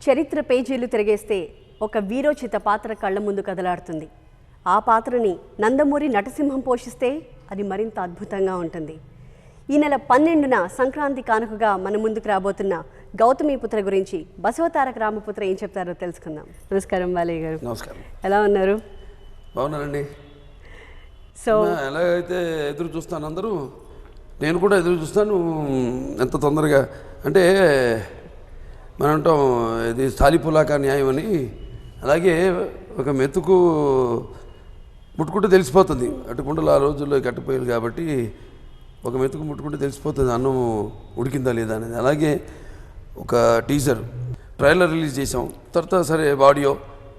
చరిత్ర పేజీలు తిరిగేస్తే ఒక వీరోచిత పాత్ర కళ్ళ ముందు కదలాడుతుంది. ఆ పాత్రని నందమూరి నటసింహం పోషిస్తే అది మరింత అద్భుతంగా ఉంటుంది. ఈ నెల 12న సంక్రాంతి కానుకగా మన ముందుకు రాబోతున్న గౌతమిపుత్ర గురించి బసవతారక రామపుత్ర ఏం చెప్తారో తెలుసుకుందాం. నమస్కారం బాలయ్య గారు. నమస్కారం. ఎలా ఉన్నారు? బాగున్నానండి. సో ఎలాగైతే ఎదురు చూస్తాను అందరూ, నేను కూడా ఎదురు చూస్తాను. ఎంత తొందరగా అంటే మనం అంటాం ఇది స్థాలిపులాక న్యాయం అని, అలాగే ఒక మెతుకు ముట్టుకుంటే తెలిసిపోతుంది. అటుకుండలు ఆ రోజుల్లో కట్టిపోయారు కాబట్టి ఒక మెతుకు ముట్టుకుంటే తెలిసిపోతుంది అన్నం ఉడికిందా లేదా అనేది. అలాగే ఒక టీజర్ ట్రైలర్ రిలీజ్ చేసాం, తర్వాత సరే ఆడియో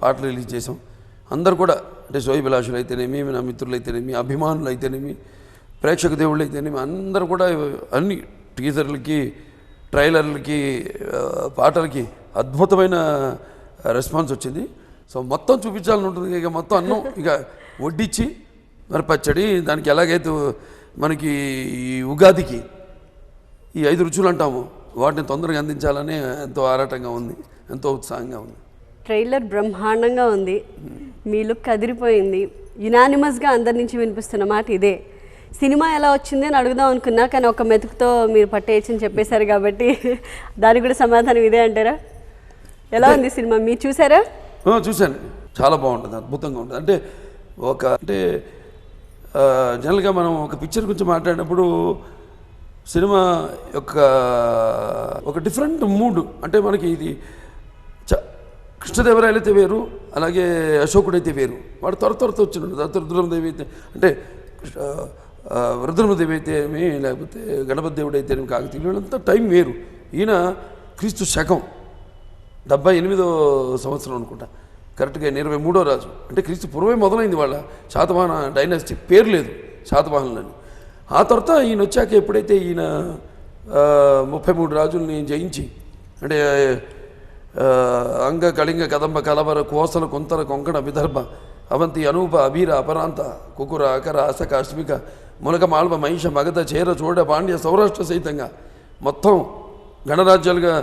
పాటలు రిలీజ్ చేసాం. అందరు కూడా అంటే సోయభిలాషులు అయితేనేమి, నా మిత్రులు అయితేనేమి, అభిమానులు అయితేనేమి, ప్రేక్షక దేవుళ్ళు అయితేనేమి, అందరూ కూడా అన్ని టీజర్లకి, ట్రైలర్లకి, పాటలకి అద్భుతమైన రెస్పాన్స్ వచ్చింది. సో మొత్తం చూపించాలని ఉంటుంది. ఇక మొత్తం అన్నం ఇక వడ్డించి మరి పచ్చడి, దానికి ఎలాగైతే మనకి ఈ ఉగాదికి ఈ 5 రుచులు అంటాము, వాటిని తొందరగా అందించాలని ఎంతో ఆరాటంగా ఉంది, ఎంతో ఉత్సాహంగా ఉంది. ట్రైలర్ బ్రహ్మాండంగా ఉంది, మీ లుక్ అదిరిపోయింది. యునానిమస్గా అందరి నుంచి వినిపిస్తున్న మాట ఇదే. సినిమా ఎలా వచ్చింది అని అడుగుదాం అనుకున్నా, కానీ ఒక మెతుకుతో మీరు పట్టేయచ్చని చెప్పేశారు కాబట్టి దానికి కూడా సమాధానం ఇదే అంటారా? ఎలా ఉంది సినిమా, మీరు చూసారా? చూశాను, చాలా బాగుంటుంది, అద్భుతంగా ఉంటుంది. అంటే జనరల్గా మనం ఒక పిక్చర్ గురించి మాట్లాడినప్పుడు సినిమా యొక్క ఒక డిఫరెంట్ మూడ్, అంటే మనకి ఇది కృష్ణదేవరాయలు అయితే వేరు, అలాగే అశోకుడు అయితే వేరు. వాడు త్వరతో వచ్చినాడు. రుద్రమదేవి అయితే అంటే రుద్రమదేవి అయితే ఏమి, లేకపోతే గణపతి దేవుడు అయితే ఏమి, కాకతీయులు వీళ్ళంతా టైం వేరు. ఈయన క్రీస్తు శకం 78వ సంవత్సరం అనుకుంటా, కరెక్ట్గా 23వ రాజు. అంటే క్రీస్తు పూర్వమే మొదలైంది వాళ్ళ శాతవాహన డైనాసిటీ. పేరు లేదు శాతవాహనులని. ఆ తర్వాత ఈయన వచ్చాక ఎప్పుడైతే ఈయన 33 రాజుల్ని జయించి, అంటే అంగ, కళింగ, కదంబ, కలవర, కోసల, కొంతల, కొంకణ, విదర్భ, అవంతి, అనూప, అబీర, అపరాంత, కుకుర, అకర, అసక, అశ్మిక, ములక, మాల్వ, మహిష, మగధ, చేర, చోడ, పాండ్య, సౌరాష్ట్ర సహితంగా మొత్తం గణరాజ్యాలుగా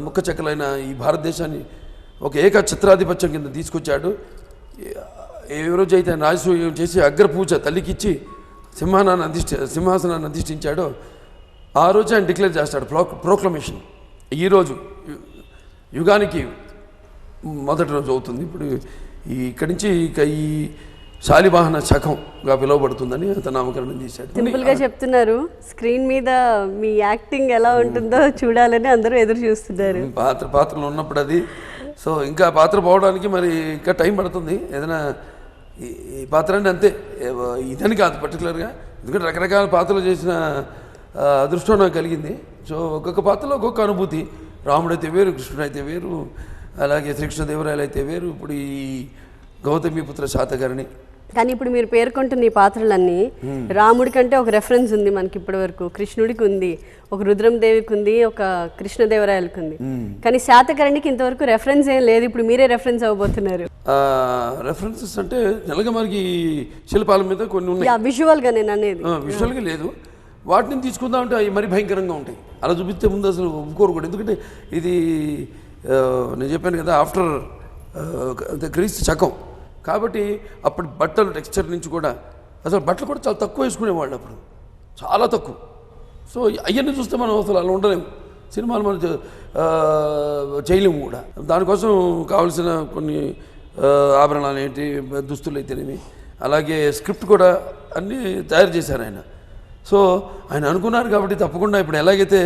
ముక్క చెక్కలైన ఈ భారతదేశాన్ని ఒక ఏక చిత్రాధిపత్యం కింద తీసుకొచ్చాడు. ఏ రోజు అయితే రాజసూయం చేసి అగ్రపూజ తల్లికిచ్చి సింహాసనాన్ని అధిష్ఠించాడో ఆ రోజు ఆయన డిక్లేర్ చేస్తాడు ప్రోక్లమేషన్. ఈరోజు యుగానికి మొదటి రోజు అవుతుంది. ఇప్పుడు ఇక్కడి నుంచి ఇక ఈ శాలివాహన శకంగా పిలువబడుతుందని అతను నామకరణం చేశాడు. సింపుల్గా చెప్తున్నారు, స్క్రీన్ మీద మీ యాక్టింగ్ ఎలా ఉంటుందో చూడాలని అందరూ ఎదురు చూస్తున్నారు. పాత్రలు ఉన్నప్పుడు అది. సో ఇంకా పాత్ర పోవడానికి మరి ఇంకా టైం పడుతుంది. ఏదైనా ఈ పాత్ర అంటే అంతే ఇదని కాదు పర్టికులర్గా, ఎందుకంటే రకరకాల పాత్రలు చేసిన అదృష్టం నాకు కలిగింది. సో ఒక్కొక్క పాత్రలో ఒక్కొక్క అనుభూతి. రాముడైతే వేరు, కృష్ణుడైతే వేరు, అలాగే శ్రీకృష్ణదేవరాయలు అయితే వేరు, ఇప్పుడు ఈ గౌతమిపుత్ర శాతకర్ణి. కానీ ఇప్పుడు మీరు పేర్కొంటున్న ఈ పాత్రలన్నీ రాముడి కంటే ఒక రెఫరెన్స్ ఉంది మనకి ఇప్పటి వరకు. కృష్ణుడికి ఉంది, ఒక రుద్రమదేవికి ఉంది, ఒక కృష్ణదేవరాయలకు ఉంది. కానీ శాతకర్ణికి ఇంతవరకు రెఫరెన్స్ ఏం లేదు. ఇప్పుడు మీరే రెఫరెన్స్ అవ్వబోతున్నారు. రెఫరెన్సెస్ అంటే నెలగా మనకి శిల్పాల మీద కొన్ని ఉన్నాయి. విజువల్గా నేను అనేది విజువల్గా లేదు. వాటిని తీసుకుందాం అంటే అవి మరీ భయంకరంగా ఉంటాయి. అలా చూపిస్తే ముందు అసలు ఒప్పుకోరు కూడా. ఎందుకంటే ఇది నేను చెప్పాను కదా, ఆఫ్టర్ క్రీస్తు శకం కాబట్టి అప్పుడు బట్టలు టెక్స్చర్ నుంచి కూడా అసలు బట్టలు కూడా చాలా తక్కువ వేసుకునేవాళ్ళు అప్పుడు, చాలా తక్కువ. సో అవన్నీ చూస్తే మనం అసలు అలా ఉండలేము, సినిమాలు మనం చేయలేము కూడా. దానికోసం కావాల్సిన కొన్ని ఆభరణాలు ఏంటి, దుస్తులు అయితేనేమి, అలాగే స్క్రిప్ట్ కూడా అన్నీ తయారు చేశారు ఆయన. సో ఆయన అనుకున్నారు కాబట్టి తప్పకుండా ఇప్పుడు ఎలాగైతే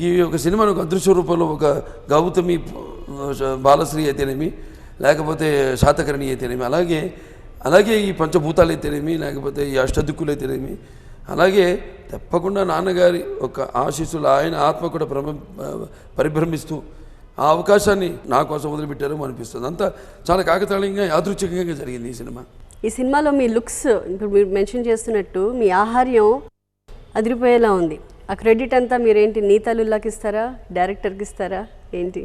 ఈ ఒక సినిమాను ఒక అదృశ్య రూపంలో ఒక గౌతమి బాలశ్రీ అయితేనేమి, లేకపోతే శాతకర్ణి అయితేనేమి, అలాగే ఈ పంచభూతాలు అయితేనేమి, లేకపోతే ఈ అష్టదిక్కులు అయితేనేమి, అలాగే తప్పకుండా నాన్నగారి ఒక ఆశీస్సులు, ఆయన ఆత్మ కూడా పరిభ్రమిస్తూ ఆ అవకాశాన్ని నా కోసం వదిలిపెట్టారో అనిపిస్తుంది. అంతా చాలా కాకతాళీయంగా, యాదృచ్ఛికంగా జరిగింది ఈ సినిమా. ఈ సినిమాలో మీ లుక్స్ ఇప్పుడు మీరు మెన్షన్ చేస్తున్నట్టు మీ ఆహార్యం అదిరిపోయేలా ఉంది. ఆ క్రెడిట్ అంతా మీరేంటి నీతాలుల్లాకి ఇస్తారా, డైరెక్టర్కి ఇస్తారా ఏంటి?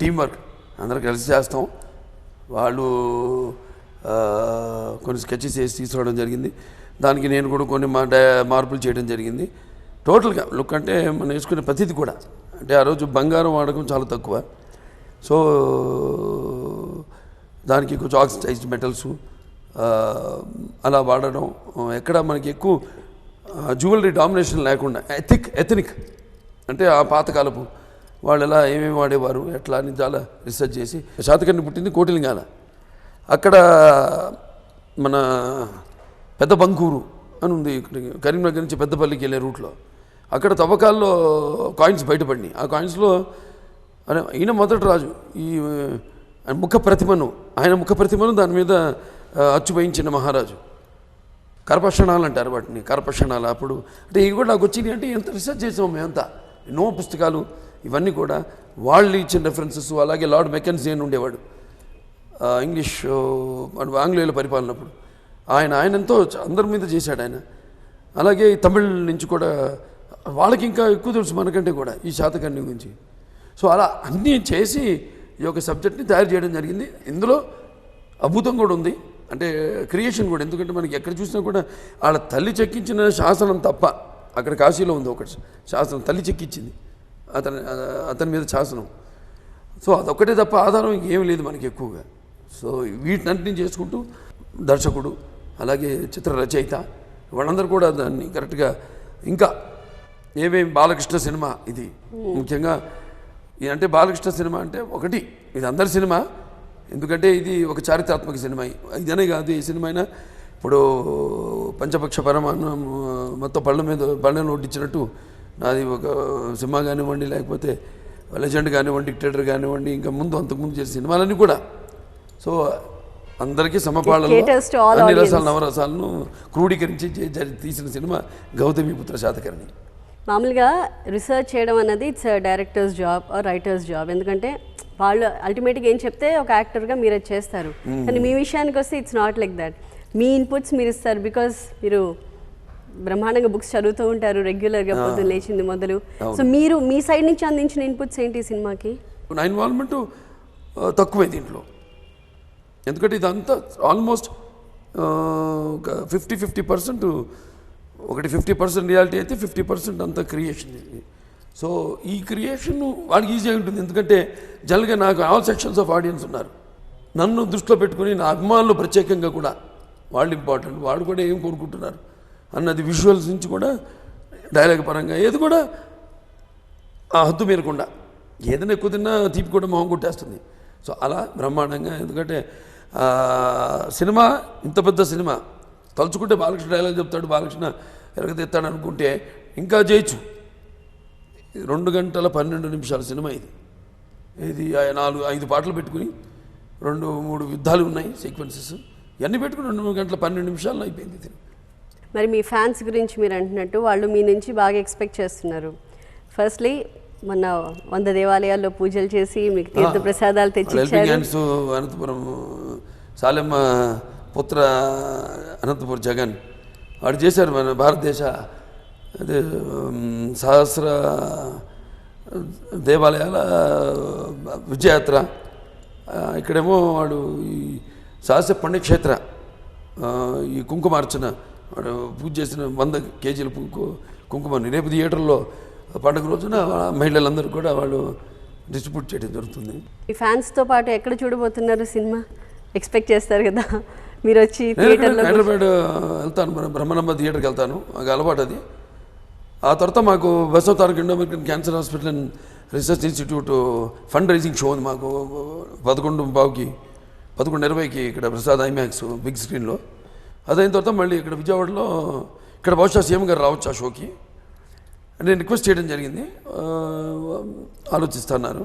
టీం వర్క్, అందరూ కలిసి చేస్తాం. వాళ్ళు కొన్ని స్కెచెస్ వేసి తీసుకురావడం జరిగింది. దానికి నేను కూడా కొన్ని మార్పులు చేయడం జరిగింది. టోటల్గా లుక్ అంటే మనం వేసుకునే ప్రతిదీ కూడా, అంటే ఆ రోజు బంగారం వాడకం చాలా తక్కువ. సో దానికి కొంచెం ఆక్సిడైజ్డ్ మెటల్స్ అలా వాడడం, ఎక్కడ మనకి ఎక్కువ జ్యువెలరీ డామినేషన్ లేకుండా ఎథనిక్ అంటే ఆ పాతకాలపు వాళ్ళు ఎలా ఏమేమి వాడేవారు ఎట్లా అని చాలా రీసెర్చ్ చేసి. శాతకర్ణి పుట్టింది కోటిలింగాల, అక్కడ మన పెద్ద బంకూరు అని ఉంది, కరీంనగర్ నుంచి పెద్దపల్లికి వెళ్ళే రూట్లో. అక్కడ తవ్వకాల్లో కాయిన్స్ బయటపడినాయి. ఆ కాయిన్స్లో ఈయన మొదటి రాజు ఈ ముఖ ప్రతిమను దాని మీద అచ్చు వేయించిన మహారాజు. కరపక్షణాలు అంటారు వాటిని, కరపక్షణాలు. అప్పుడు అంటే ఇవి కూడా నాకు వచ్చింది అంటే ఎంత రీసెర్చ్ చేసాము మేమంతా, ఎన్నో పుస్తకాలు ఇవన్నీ కూడా వాళ్ళు ఇచ్చిన రెఫరెన్సెస్. అలాగే లార్డ్ మెకెన్జీ అని ఉండేవాడు, ఇంగ్లీష్ ఆంగ్లేయుల పరిపాలనప్పుడు. ఆయన ఎంతో అందరి మీద చేశాడు ఆయన. అలాగే తమిళ్ నుంచి కూడా వాళ్ళకి ఇంకా ఎక్కువ తెలుసు మనకంటే కూడా ఈ శాతకర్ణి గురించి. సో అలా అన్నీ చేసి ఈ యొక్క సబ్జెక్ట్ని తయారు చేయడం జరిగింది. ఇందులో అద్భుతం కూడా ఉంది, అంటే క్రియేషన్ కూడా. ఎందుకంటే మనకి ఎక్కడ చూసినా కూడా వాళ్ళ తల్లి చెక్కించిన శాసనం తప్ప, అక్కడ కాశీలో ఉంది ఒకటి శాసనం, తల్లి చెక్కించింది అతని మీద శాసనం. సో అదొక్కటే తప్ప ఆధారం ఏమీ లేదు మనకి ఎక్కువగా. సో వీటినంటిని చేసుకుంటూ దర్శకుడు అలాగే చిత్ర రచయిత వాళ్ళందరూ కూడా దాన్ని కరెక్ట్గా, ఇంకా ఏమేమి బాలకృష్ణ సినిమా ఇది ముఖ్యంగా. అంటే బాలకృష్ణ సినిమా అంటే ఒకటి, ఇది అందరి సినిమా, ఎందుకంటే ఇది ఒక చారిత్రాత్మక సినిమా. ఇదనే కాదు, ఈ సినిమా అయినా ఇప్పుడు పంచపక్ష పరమాన్నం మొత్తం పళ్ళను వడ్డించినట్టు నాది ఒక సినిమా కానివ్వండి, లేకపోతే లెజెండ్ కానివ్వండి, డిక్టేటర్ కానివ్వండి, ఇంకా అంతకుముందు చేసిన సినిమాలన్నీ కూడా. సో అందరికీ సమపాళలో అన్ని రసాలు నవరసాలను క్రోడీకరించి తీసిన సినిమా గౌతమిపుత్ర శాతకర్ణి. మామూలుగా రీసెర్చ్ చేయడం అన్నది it's directors job or writers job, ఎందుకంటే వాళ్ళు అల్టిమేట్గా ఏం చెప్తే ఒక యాక్టర్గా మీరు అది చేస్తారు. కానీ మీ విషయానికి వస్తే it's not like that. Me inputs మీరు ఇస్తారు, బికాస్ మీరు బ్రహ్మాండంగా బుక్స్ చదువుతూ ఉంటారు రెగ్యులర్గా, పొద్దున్న లేచింది మొదలు. సో మీరు మీ సైడ్ నుంచి అందించిన ఇన్పుట్స్ ఏంటి ఈ సినిమాకి? నా ఇన్వాల్వ్మెంట్ తక్కువే దీంట్లో, ఎందుకంటే ఇదంతా ఆల్మోస్ట్ 50% ఒకటి 50% రియాలిటీ అయితే 50% అంతా క్రియేషన్. సో ఈ క్రియేషన్ వాడికి ఈజీ ఉంటుంది, ఎందుకంటే జనరల్గా నాకు ఆల్ సెక్షన్స్ ఆఫ్ ఆడియన్స్ ఉన్నారు. నన్ను దృష్టిలో పెట్టుకుని నా అభిమానులు ప్రత్యేకంగా కూడా వాళ్ళు ఇంపార్టెంట్, వాళ్ళు కూడా ఏం కోరుకుంటున్నారు అన్నది విజువల్స్ నుంచి కూడా డైలాగ్ పరంగా ఏది కూడా ఆ హద్దు మీరకుండా, ఏదైనా ఎక్కువ తిన్నా తీపి కూడా మొహం కొట్టేస్తుంది. సో అలా బ్రహ్మాండంగా, ఎందుకంటే సినిమా ఇంత పెద్ద సినిమా తలుచుకుంటే బాలకృష్ణ డైలాగ్ చెప్తాడు, బాలకృష్ణ ఎరగతెత్తాడు అనుకుంటే ఇంకా చేయొచ్చు. 2 గంటల 12 నిమిషాల సినిమా ఇది 4-5 పాటలు పెట్టుకుని 2-3 యుద్ధాలు ఉన్నాయి సీక్వెన్సెస్, ఇవన్నీ పెట్టుకుని 2 గంటల 12 నిమిషాల్లో అయిపోయింది ఇది. మరి మీ ఫ్యాన్స్ గురించి మీరు అంటున్నట్టు వాళ్ళు మీ నుంచి బాగా ఎక్స్పెక్ట్ చేస్తున్నారు. ఫస్ట్లీ మొన్న 100 దేవాలయాల్లో పూజలు చేసి మీకు తీర్థ ప్రసాదాలు తెచ్చిచ్చారు. అనంతపురం సాలెమ్మ పుత్ర అనంతపురం జగన్ వాడు చేశారు మన భారతదేశ అదే సహస్ర దేవాలయాల విజయయాత్ర. ఇక్కడేమో వాడు ఈ సహస్ర పుణ్యక్షేత్ర ఈ కుంకుమార్చన వాడు పూజ చేసిన 100 కేజీల కుంకుమని రేపు థియేటర్లో పండుగ రోజున మహిళలందరూ కూడా వాళ్ళు డిస్ట్రిబ్యూట్ చేయడం జరుగుతుంది. ఈ ఫ్యాన్స్తో పాటు ఎక్కడ చూడబోతున్నారు సినిమా? ఎక్స్పెక్ట్ చేస్తారు కదా మీరు వచ్చి థియేటర్లో? హైదరాబాద్ వెళ్తాను, మన బ్రహ్మనంబ థియేటర్కి వెళ్తాను, నాకు అలవాటు అది. ఆ తర్వాత మాకు Basavataraka Indo American cancer hospital and research institute fund raising show ఉంది మాకు 11:20కి ఇక్కడ ప్రసాద్ ఐమాక్స్ బిగ్ స్క్రీన్లో. అదైన తర్వాత మళ్ళీ ఇక్కడ విజయవాడలో ఇక్కడ బహుశా సీఎం గారు రావచ్చు ఆ షోకి. నేను రిక్వెస్ట్ చేయడం జరిగింది, ఆలోచిస్తున్నారు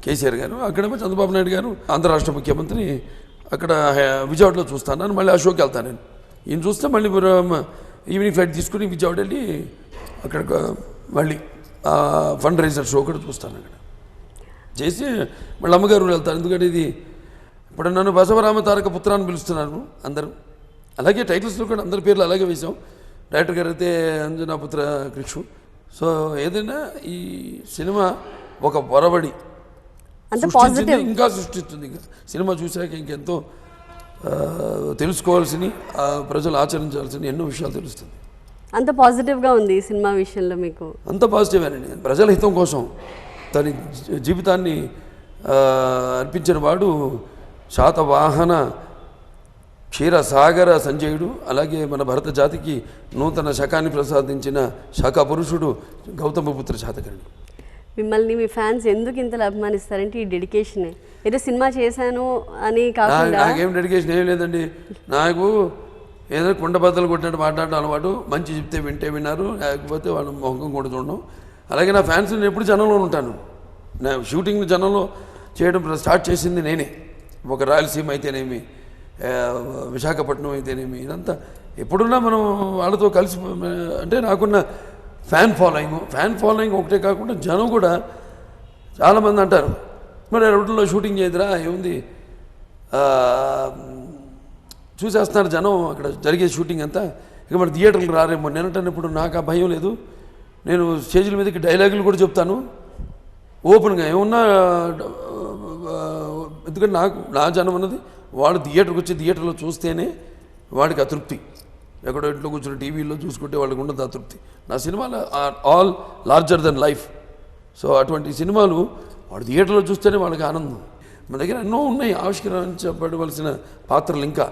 కేసీఆర్ గారు. అక్కడేమో చంద్రబాబు నాయుడు గారు ఆంధ్ర రాష్ట్ర ముఖ్యమంత్రి అక్కడ విజయవాడలో చూస్తాను. మళ్ళీ ఆ షోకి వెళ్తాను నేను. ఈయన చూస్తే మళ్ళీ ఈవినింగ్ ఫ్లైట్ తీసుకుని విజయవాడ వెళ్ళి అక్కడ మళ్ళీ ఫండ్ రైజర్ షో కూడా చూస్తాను. అక్కడ చేసి మళ్ళీ అమ్మగారు వెళ్తాను, ఎందుకంటే ఇది ఇప్పుడు నన్ను బసవరామ తారక పుత్ర అని పిలుస్తున్నారు అందరూ. అలాగే టైటిల్స్లో కూడా అందరి పేర్లు అలాగే వేసాం. డైరెక్టర్ గారు అయితే అంజనా పుత్ర కృష్ణు. సో ఏదైనా ఈ సినిమా ఒక పొరబడి ఇంకా సృష్టిస్తుంది. ఇంకా సినిమా చూశాక ఇంకెంతో తెలుసుకోవాల్సిన ప్రజలు ఆచరించాల్సిన ఎన్నో విషయాలు తెలుస్తుంది. అంత పాజిటివ్గా ఉంది ఈ సినిమా విషయంలో మీకు? అంత పాజిటివేనండి. ప్రజల హితం కోసం తన జీవితాన్ని అర్పించిన వాడు శాతవాహన క్షీరసాగర సంజయుడు. అలాగే మన భరత జాతికి నూతన శకాన్ని ప్రసాదించిన శక పురుషుడు గౌతమపుత్ర శాతకర్ణి. మిమ్మల్ని మీ ఫ్యాన్స్ ఎందుకు ఇంతలా అభిమానిస్తారంటే ఈ డెడికేషనే. ఏదో సినిమా చేశాను అని కాకుండా నాకేం డెడికేషన్ ఏం లేదండి. నాకు ఏదో కుండ బద్దలు కొట్టినట్టు మాట్లాడడం అలవాటు. మంచి చెప్తే వింటే విన్నారు, లేకపోతే వాళ్ళ మొహం కూడా చూడడం. అలాగే నా ఫ్యాన్స్ నేను ఎప్పుడు జనంలో ఉంటాను. నా షూటింగ్ జనంలో చేయడం స్టార్ట్ చేసింది నేనే. ఒక రాయలసీమ అయితేనేమి, విశాఖపట్నం అయితేనేమి, ఇదంతా ఎప్పుడున్నా మనం వాళ్ళతో కలిసి. అంటే నాకున్న ఫ్యాన్ ఫాలోయింగ్ ఒకటే కాకుండా జనం కూడా చాలామంది అంటారు, మరి రోడ్లలో షూటింగ్ చేయదురా ఏముంది, చూసేస్తున్నారు జనం అక్కడ జరిగే షూటింగ్ అంతా, ఇక మన థియేటర్లకు రారేమో. నేనంటాను నాకు ఆ భయం లేదు. నేను స్టేజ్ల మీదకి డైలాగులు కూడా చెప్తాను ఓపెన్గా ఏమన్నా. ఎందుకంటే నా జనం అన్నది వాడు థియేటర్కి వచ్చి థియేటర్లో చూస్తేనే వాడికి అతృప్తి. ఎక్కడో ఇంట్లో కూర్చొని టీవీలో చూసుకుంటే వాళ్ళకి ఉండదు అతృప్తి. నా సినిమాలు are all larger than life. So అటువంటి సినిమాలు వాడు థియేటర్లో చూస్తేనే వాళ్ళకి ఆనందం. మన దగ్గర ఎన్నో ఉన్నాయి ఆవిష్కరించబడవలసిన పాత్రలు ఇంకా.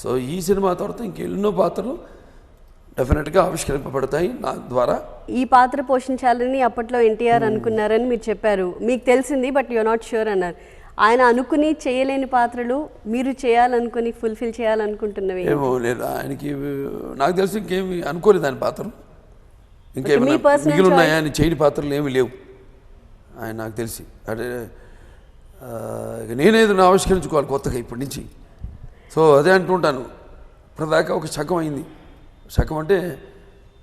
సో ఈ సినిమా తర్వాత ఇంకెన్నో పాత్రలు డెఫినెట్గా ఆవిష్కరింపబడతాయి నా ద్వారా. ఈ పాత్ర పోషించాలని అప్పట్లో ఎన్టీఆర్ అనుకున్నారని మీరు చెప్పారు. మీకు తెలిసింది బట్ యూఆర్ నాట్ ష్యూర్ అన్నారు. ఆయన అనుకుని చేయలేని పాత్రలు మీరు చేయాలనుకుని ఫుల్ఫిల్ చేయాలనుకుంటున్నవి ఏమో లేదు. ఆయనకి నాకు తెలిసి ఇంకేమి అనుకోలేదు ఆయన పాత్రలు. ఇంకేమైనా మిగిలి ఉన్నాయా ఆయన చేయని పాత్రలు ఏమీ లేవు ఆయన నాకు తెలిసి. అంటే ఇక నేనేదో ఆవిష్కరించుకోవాలి కొత్తగా ఇప్పటి నుంచి. సో అదే అంటుంటాను. ఇప్పటిదాకా ఒక శకం అయింది. శకం అంటే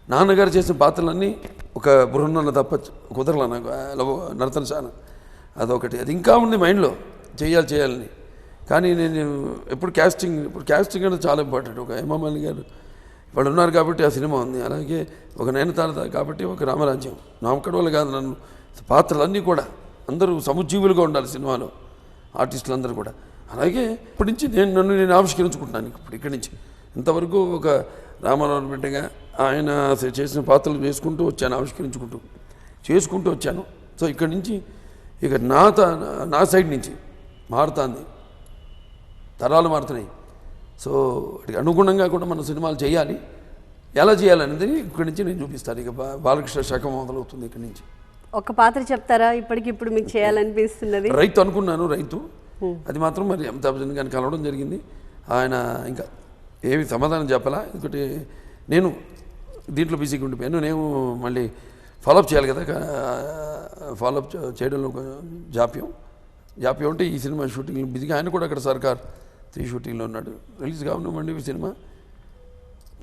నాన్నగారు చేసిన పాత్రలన్నీ ఒక బృహన్న తప్ప కుదరలా నాకు. నర్తనశాల అదొకటి, అది ఇంకా ఉంది మైండ్లో చేయాలని. కానీ నేను ఇప్పుడు క్యాస్టింగ్ అనేది చాలా ఇంపార్టెంట్. ఒక హేమమాలిని గారు వాళ్ళు ఉన్నారు కాబట్టి ఆ సినిమా ఉంది. అలాగే ఒక నయనతార కాబట్టి ఒక రామరాజ్యం. నామకడ వాళ్ళు కాదు, నన్ను పాత్రలన్నీ కూడా అందరూ సముజ్జీవులుగా ఉండాలి సినిమాలో, ఆర్టిస్టులు అందరూ కూడా. అలాగే ఇప్పటి నుంచి నేను ఆవిష్కరించుకుంటున్నాను. ఇక్కడి నుంచి ఇంతవరకు ఒక రామారావు బిడ్డగా ఆయన చేసిన పాత్రలు చేసుకుంటూ వచ్చాను. సో ఇక్కడి నుంచి ఇక నా సైడ్ నుంచి మారుతుంది, తరాలు మారుతున్నాయి. సో వాటికి అనుగుణంగా కూడా మన సినిమాలు చేయాలి. ఎలా చేయాలనేది ఇక్కడి నుంచి నేను చూపిస్తాను. ఇక బాలకృష్ణ శాఖ మొదలవుతుంది ఇక్కడి నుంచి. ఒక పాత్ర చెప్తారా ఇప్పటికిప్పుడు మీకు చేయాలనిపిస్తున్నది? రైతు అనుకున్నాను. అది మాత్రం మరి అమితాబ్ బచ్చన్ గారిని కలవడం జరిగింది. ఆయన ఇంకా ఏమి సమాధానం చెప్పాలా. ఎందుకంటే నేను దీంట్లో బిజీగా ఉండిపోయాను. నేను మళ్ళీ ఫాలోఅప్ చేయాలి కదా. ఫాలోఅప్ చేయడంలో జాప్యం అంటే ఈ సినిమా షూటింగ్ బిజీగా. ఆయన కూడా అక్కడ సర్కార్ 3 షూటింగ్లో ఉన్నాడు. రిలీజ్ కావనివ్వండి సినిమా.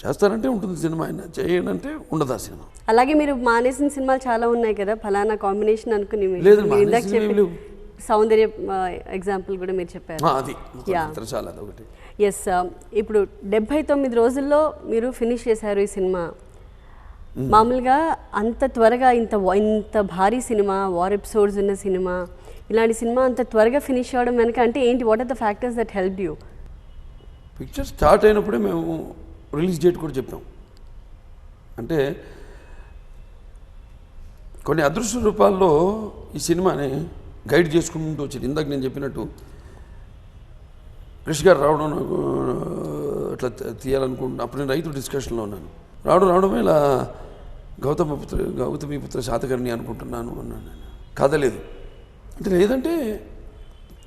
చేస్తానంటే ఉంటుంది సినిమా, ఆయన చేయనంటే ఉండదు ఆ సినిమా. అలాగే మీరు మానేసిన సినిమాలు చాలా ఉన్నాయి కదా, ఫలానా కాంబినేషన్ అనుకుని లేదు. సౌందర్య ఎగ్జాంపుల్ కూడా మీరు చెప్పారు. అది చాలా అదొకటి. ఎస్, ఇప్పుడు 79 రోజుల్లో మీరు ఫినిష్ చేశారు ఈ సినిమా. మామూలుగా అంత త్వరగా ఇంత భారీ సినిమా, వార్ ఎపిసోడ్స్ ఉన్న సినిమా, ఇలాంటి సినిమా అంత త్వరగా ఫినిష్ అవ్వడం వెనక అంటే ఏంటి? What are the factors that helped you? Picture start అయినప్పుడే మేము రిలీజ్ డేట్ కూడా చెప్పాం. అంటే కొన్ని అదృష్ట రూపాల్లో ఈ సినిమాని గైడ్ చేసుకుంటూ వచ్చింది. ఇందాక నేను చెప్పినట్టు కృషి గారు రావడం, నాకు ఇట్లా తీయాలనుకుంటున్నా. అప్పుడు నేను రైతు డిస్కషన్లో ఉన్నాను. రావడమే ఇలా గౌతమిపుత్ర శాతకర్ణి అనుకుంటున్నాను అన్నాను. నేను కథ లేదు అంటే, లేదంటే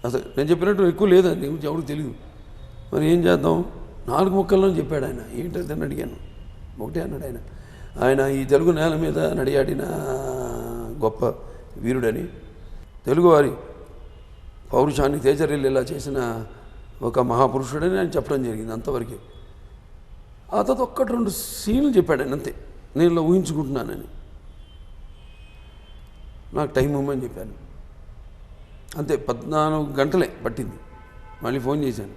అసలు నేను చెప్పినట్టు ఎక్కువ లేదండి, ఎవరికి తెలియదు. మరి ఏం చేద్దాం, 4 ముక్కల్లో చెప్పాడు ఆయన. ఏంటంటే అడిగాను, ఒకటే అన్నాడు ఆయన ఈ తెలుగు నేల మీద నడియాడిన గొప్ప వీరుడని, తెలుగువారి పౌరుషాన్ని తేజరిల్లేలా చేసిన ఒక మహాపురుషుడని ఆయన చెప్పడం జరిగింది. అంతవరకే. ఆ తర్వాత 1-2 సీన్లు చెప్పాడు ఆయన, అంతే. నేను ఇలా ఊహించుకుంటున్నానని. నాకు టైం ఇవ్వమని చెప్పాను, అంతే. 14 గంటలే పట్టింది. మళ్ళీ ఫోన్ చేశాను,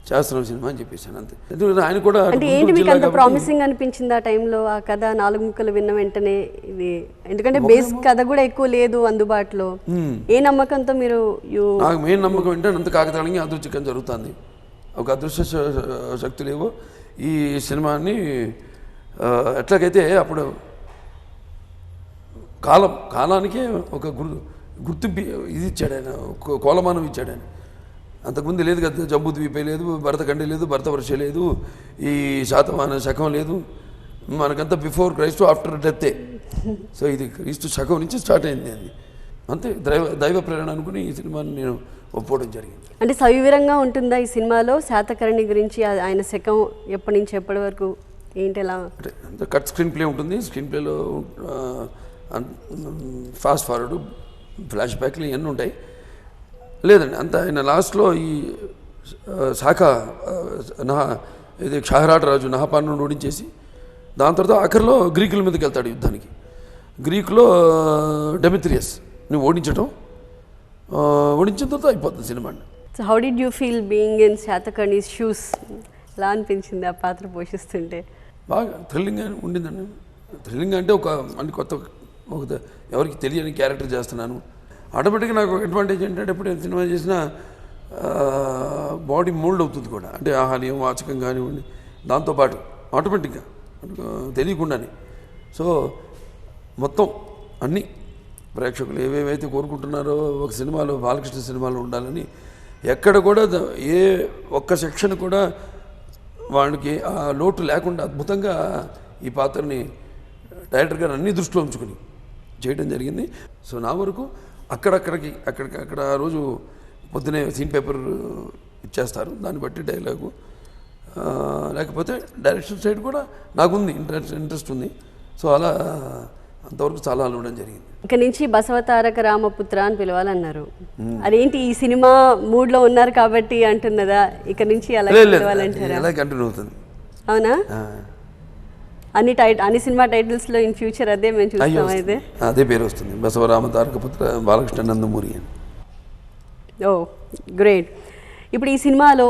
చేస్తున్నాం సినిమా అని చెప్పేశాను, అంతే. ఎందుకంటే ఆయన కూడా అంటే ఏంటి మీకు అంత ప్రామిసింగ్ అనిపించింది ఆ టైంలో? ఆ కథ 4 ముక్కలు విన్న వెంటనే ఇది, ఎందుకంటే బేస్ కథ కూడా ఎక్కువ లేదు అందుబాటులో. ఏ నమ్మకంతో మీరు? నాకు మెయిన్ నమ్మకం ఏంటంటే అంత కాకతాళంగా అదృష్టం జరుగుతుంది. ఒక అదృష్ట శక్తులేవో ఈ సినిమాని ఎట్లాగైతే అప్పుడు కాలానికే ఒక గుర్తింపు ఇది ఇచ్చాడు ఆయన, కోలమానం ఇచ్చాడు ఆయన. అంతకుముందు లేదు కదా, జంబూద్వీపే లేదు, భరతఖండ లేదు, భరతవర్ష లేదు, ఈ శాతవాహన శకం లేదు, మనకంతా బిఫోర్ క్రైస్ట్ ఆఫ్టర్ డెత్తే. సో ఇది క్రీస్తు శకం నుంచి స్టార్ట్ అయింది అది. అంతే దైవ ప్రేరణ అనుకుని ఈ సినిమాని నేను ఒప్పుకోవడం జరిగింది. అంటే సవివరంగా ఉంటుందా ఈ సినిమాలో శాతకర్ణి గురించి, ఆయన శకం ఎప్పటి నుంచి ఎప్పటి వరకు ఏంటి ఎలా? అంటే అంత కట్ స్క్రీన్ ప్లే ఉంటుంది. స్క్రీన్ ప్లేలో ఫాస్ట్ ఫార్వర్డ్, ఫ్లాష్ బ్యాక్లు ఇవన్నీ ఉంటాయి. లేదండి అంత ఆయన లాస్ట్లో ఈ శాఖ ఇది క్షహరాట రాజు నహపాను ఓడించేసి దాని తర్వాత ఆఖరిలో గ్రీకుల మీదకి వెళ్తాడు యుద్ధానికి. గ్రీకులో డెమిత్రియస్ని ఓడించిన తర్వాత అయిపోతుంది సినిమా. So how did you feel being in Satakarni's shoes? ఎలా అనిపించింది ఆ పాత్ర పోషిస్తుంటే? బాగా థ్రిల్లింగ్గా ఉండిందండి. థ్రిల్లింగ్ అంటే ఒక కొత్త ఎవరికి తెలియని క్యారెక్టర్ చేస్తున్నాను. ఆటోమేటిక్గా నాకు అడ్వాంటేజ్ ఏంటంటే ఎప్పుడు సినిమా చేసినా బాడీ మోల్డ్ అవుతుంది కూడా. అంటే ఆహార్యం వాచకం కానివ్వండి, దాంతోపాటు ఆటోమేటిక్గా తెలియకుండానే. సో మొత్తం అన్నీ ప్రేక్షకులు ఏవేవైతే కోరుకుంటున్నారో ఒక సినిమాలో, బాలకృష్ణ సినిమాలో ఉండాలని ఎక్కడ కూడా ఏ ఒక్క సెక్షన్ కూడా వాడికి ఆ లోటు లేకుండా అద్భుతంగా ఈ పాత్రని డైరెక్టర్ గారు అన్ని దృష్టిలో ఉంచుకుని చేయడం జరిగింది. సో నా వరకు అక్కడ ఆ రోజు పొద్దునే సీన్ పేపర్ ఇచ్చేస్తారు, దాన్ని బట్టి డైలాగు, లేకపోతే డైరెక్షన్ సైడ్ కూడా నాకుంది ఇంట్రెస్ట్ ఉంది. సో అలా అంతవరకు చాలా అలవడం జరిగింది. ఇక నుంచి బసవతారక రామపుత్ర అని పిలవాలన్నారు. అదేంటి ఈ సినిమా మూడ్లో ఉన్నారు కాబట్టి అంటున్నదా? ఇక నుంచి అలా పిలవాలంటారా? అలా కంటిన్యూ అవుతుంది. అవునా? అన్ని సినిమా టైటిల్స్లో ఇన్ ఫ్యూచర్ అదే మేము చూస్తాం. అయితే అదే పేరు వస్తుంది, బసవరామ తారకపుత్ర బాలకృష్ణ నందమూరి అని. ఓ గ్రేట్. ఇప్పుడు ఈ సినిమాలో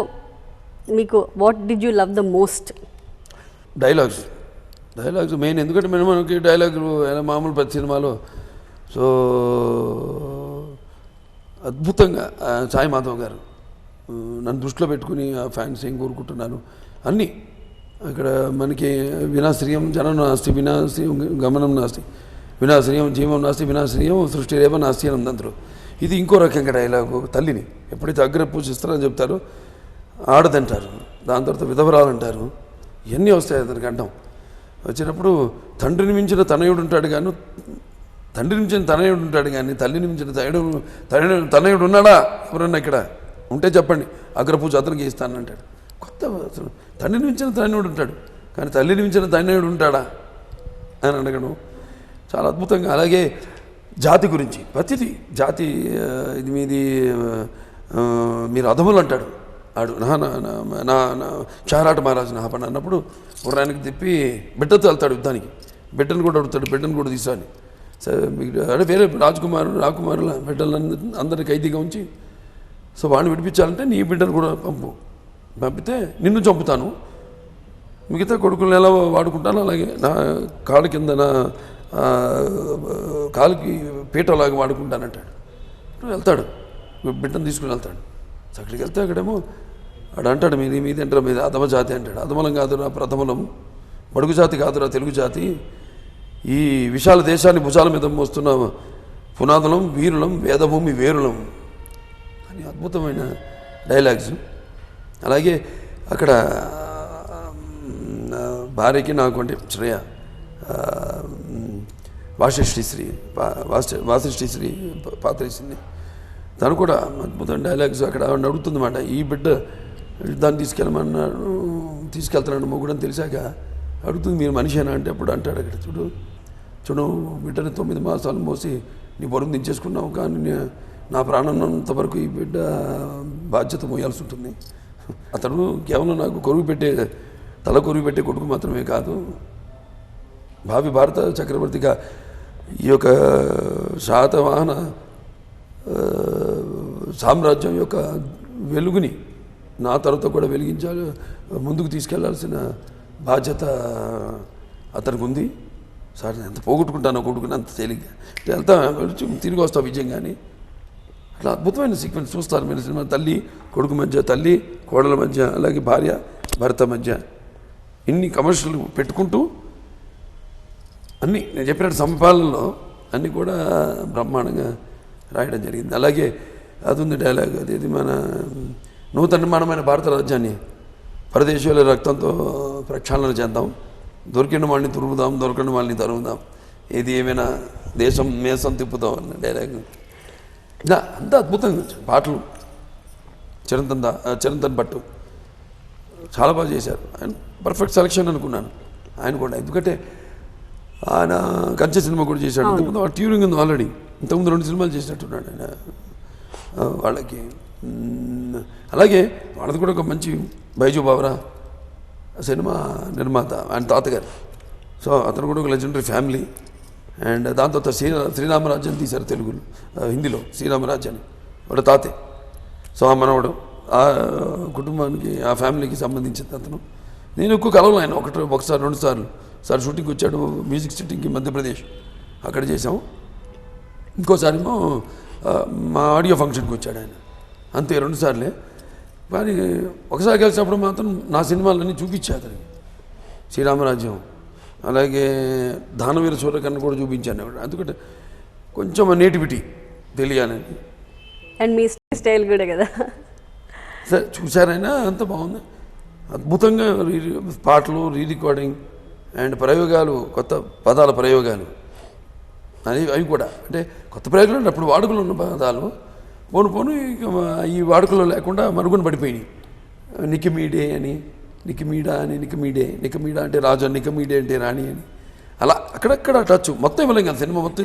మీకు what did you love the most? Dialogues main. ఎందుకంటే మనకి డైలాగులు మామూలు ప్రతి సినిమాలో. సో అద్భుతంగా సాయి మాధవ్ గారు నన్ను దృష్టిలో పెట్టుకుని ఆ ఫ్యాన్స్ ఏం కోరుకుంటున్నాను అన్నీ. ఇక్కడ మనకి వినాశ్రియం జనం నాస్తి, వినాశ్రియం గమనం నాస్తి, వినాశ్రియం జీవం నాస్తి, వినాశ్రియం సృష్టిరేవ నాస్తి అని ఉంది అందులో. ఇది ఇంకో రకంగా డైలాగు. తల్లిని ఎప్పుడైతే అగ్ర పూజిస్తారని చెప్తారో ఆడదంటారు, దాని తర్వాత విధవరాలు అంటారు, ఇవన్నీ వస్తాయి అతనికి అంటాం. వచ్చినప్పుడు తండ్రిని మించిన తనయుడు ఉంటాడు కానీ తల్లిని మించిన తనయుడు ఉన్నాడా ఎవరన్నా ఇక్కడ ఉంటే చెప్పండి, అగ్రపూజ అతనికి ఇస్తానంటాడు. కొత్త అసలు తండ్రిని మించిన తనయుడు ఉంటాడు కానీ తల్లిని మించిన తనయుడు ఉంటాడా అని అడగడం చాలా అద్భుతంగా. అలాగే జాతి గురించి ప్రతిదీ, జాతి ఇది మీది మీరు అధములు అంటాడు ఆడు. నా చారాట మహారాజు నాపండి అన్నప్పుడు ఉర్రానికి తిప్పి బిడ్డతో వెళ్తాడు యుద్ధానికి. బిడ్డను కూడా అడుగుతాడు, బిడ్డను కూడా తీసాని. సరే అంటే వేరే రాకుమారుల బిడ్డలను అందరినీ ఖైదీగా ఉంచి, సో వాడిని విడిపించాలంటే నీ బిడ్డను కూడా పంపితే నిన్ను చంపుతాను, మిగతా కొడుకులను ఎలా వాడుకుంటాను అలాగే నా కాళ్ళ కింద నా కాలుకి పీటలాగా వాడుకుంటానంటాడు. వెళ్తాడు, బిడ్డను తీసుకుని వెళ్తాడు. అక్కడికి వెళ్తే అక్కడేమో వాడు అంటాడు, మీది అంటారు, మీది అధమ జాతి అంటాడు. అధమలం కాదురా ప్రథమలం, బడుగు జాతి కాదురా తెలుగు జాతి, ఈ విశాల దేశాన్ని భుజాల మీద మోస్తున్న పునాదులం వీరులం వేదభూమి వేరులం అని అద్భుతమైన డైలాగ్స్. అలాగే అక్కడ భార్యకి నాకు అంటే శ్రేయ వాసిష్ఠిశ్రీ పాత్ర ఇచ్చింది. తను కూడా అద్భుతమైన డైలాగ్స్. అక్కడ అడుగుతుందన్నమాట, ఈ బిడ్డ దాన్ని తీసుకెళ్తున్నాడు మొగ్గుడని తెలిసాక అడుగుతుంది, మీరు మనిషేనా అంటే అప్పుడు అంటాడు, అక్కడ చూడు బిడ్డని 9 మాసాలు మోసి నీ బరువు దించేసుకున్నావు, కానీ నా ప్రాణం అంతవరకు ఈ బిడ్డ బాధ్యత మోయాల్సి ఉంటుంది. అతడు కేవలం నాకు తల కొరువు పెట్టే కొడుకు మాత్రమే కాదు, భావి భారత చక్రవర్తిగా ఈ యొక్క శాతవాహన సామ్రాజ్యం యొక్క వెలుగుని నా తర్వాత కూడా వెలిగించాలి, ముందుకు తీసుకెళ్లాల్సిన బాధ్యత అతనికి ఉంది. సార్ నేను ఎంత పోగొట్టుకుంటానో కొడుకుని అంత తేలిగ్గా వెళ్తా తిరిగి వస్తా విజయం. కానీ అట్లా అద్భుతమైన సీక్వెన్స్ చూస్తారు మీరు సినిమా. తల్లి కొడుకు మధ్య, తల్లి కోడల మధ్య, అలాగే భార్య భర్త మధ్య ఇన్ని కమర్షియల్ పెట్టుకుంటూ అన్నీ నేను చెప్పినట్టు సంపాలనలో అన్నీ కూడా బ్రహ్మాండంగా రాయడం జరిగింది. అలాగే అది ఉంది డైలాగ్, అది మన నూతన నిర్మాణమైన భారత రాజ్యాన్ని పరదేశీయుల రక్తంతో ప్రక్షాళన చేద్దాం, దొరికిన వాళ్ళని తురుముదాం, దొరికిన వాళ్ళని తరుముదాం, ఏది ఏమైనా దేశం మేసం తిప్పుదాం అన్న డైలాగ్. ఇలా అంత అద్భుతంగా పాటలు చిరంతన్ భట్టు చాలా బాగా చేశారు. ఆయన పర్ఫెక్ట్ సెలక్షన్ అనుకున్నాను ఆయన కూడా, ఎందుకంటే ఆయన కంచె సినిమా కూడా చేశాడు. ఇంతకుముందు ఆ ట్యూరింగ్ ఉంది ఆల్రెడీ, ఇంతకుముందు 2 సినిమాలు చేసినట్టున్నాడు ఆయన వాళ్ళకి. అలాగే వాళ్ళది కూడా ఒక మంచి బైజు బావరా సినిమా నిర్మాత ఆయన తాతగారు. సో అతను కూడా ఒక లెజెండరీ ఫ్యామిలీ. అండ్ దాని తర్వాత శ్రీరామరాజ్యం తీశారు తెలుగులో, హిందీలో శ్రీరామరాజ్యాన్ని వాళ్ళ తాతే. సో ఆ మనవడు ఆ కుటుంబానికి ఆ ఫ్యామిలీకి సంబంధించిన అతను. నేను ఎక్కువ కలవలు ఆయన ఒకసారి 2 సార్లు. సార్ షూటింగ్కి వచ్చాడు మ్యూజిక్ షూటింగ్కి మధ్యప్రదేశ్, అక్కడ చేసాము. ఇంకోసారేమో మా ఆడియో ఫంక్షన్కి వచ్చాడు ఆయన, అంతే 2 సార్లే. కానీ ఒకసారి కలిసినప్పుడు మాత్రం నా సినిమాలన్నీ చూపించాను అతనికి. శ్రీరామరాజ్యం అలాగే దానవీర సూర్యకర్ణ కూడా చూపించాను. ఎందుకంటే కొంచెం నేటివిటీ తెలియాలని. అండ్ మీ స్టైల్ కూడా కదా సరే చూసారైనా అంత బాగుంది, అద్భుతంగా పాటలు, రికార్డింగ్ అండ్ ప్రయోగాలు, కొత్త పదాల ప్రయోగాలు అవి కూడా. అంటే కొత్త ప్రయోగాలు అంటే అప్పుడు వాడుకలు ఉన్న పదాలు పోను ఇక ఈ వాడుకలో లేకుండా మరుగున పడిపోయినాయి. నికిమీడే అని, నికిమీడా అని, నికమీడా అంటే రాజు, నికమీడే అంటే రాణి అని, అలా అక్కడక్కడ టచ్ మొత్తం ఇవ్వలేం కదా సినిమా మొత్తం.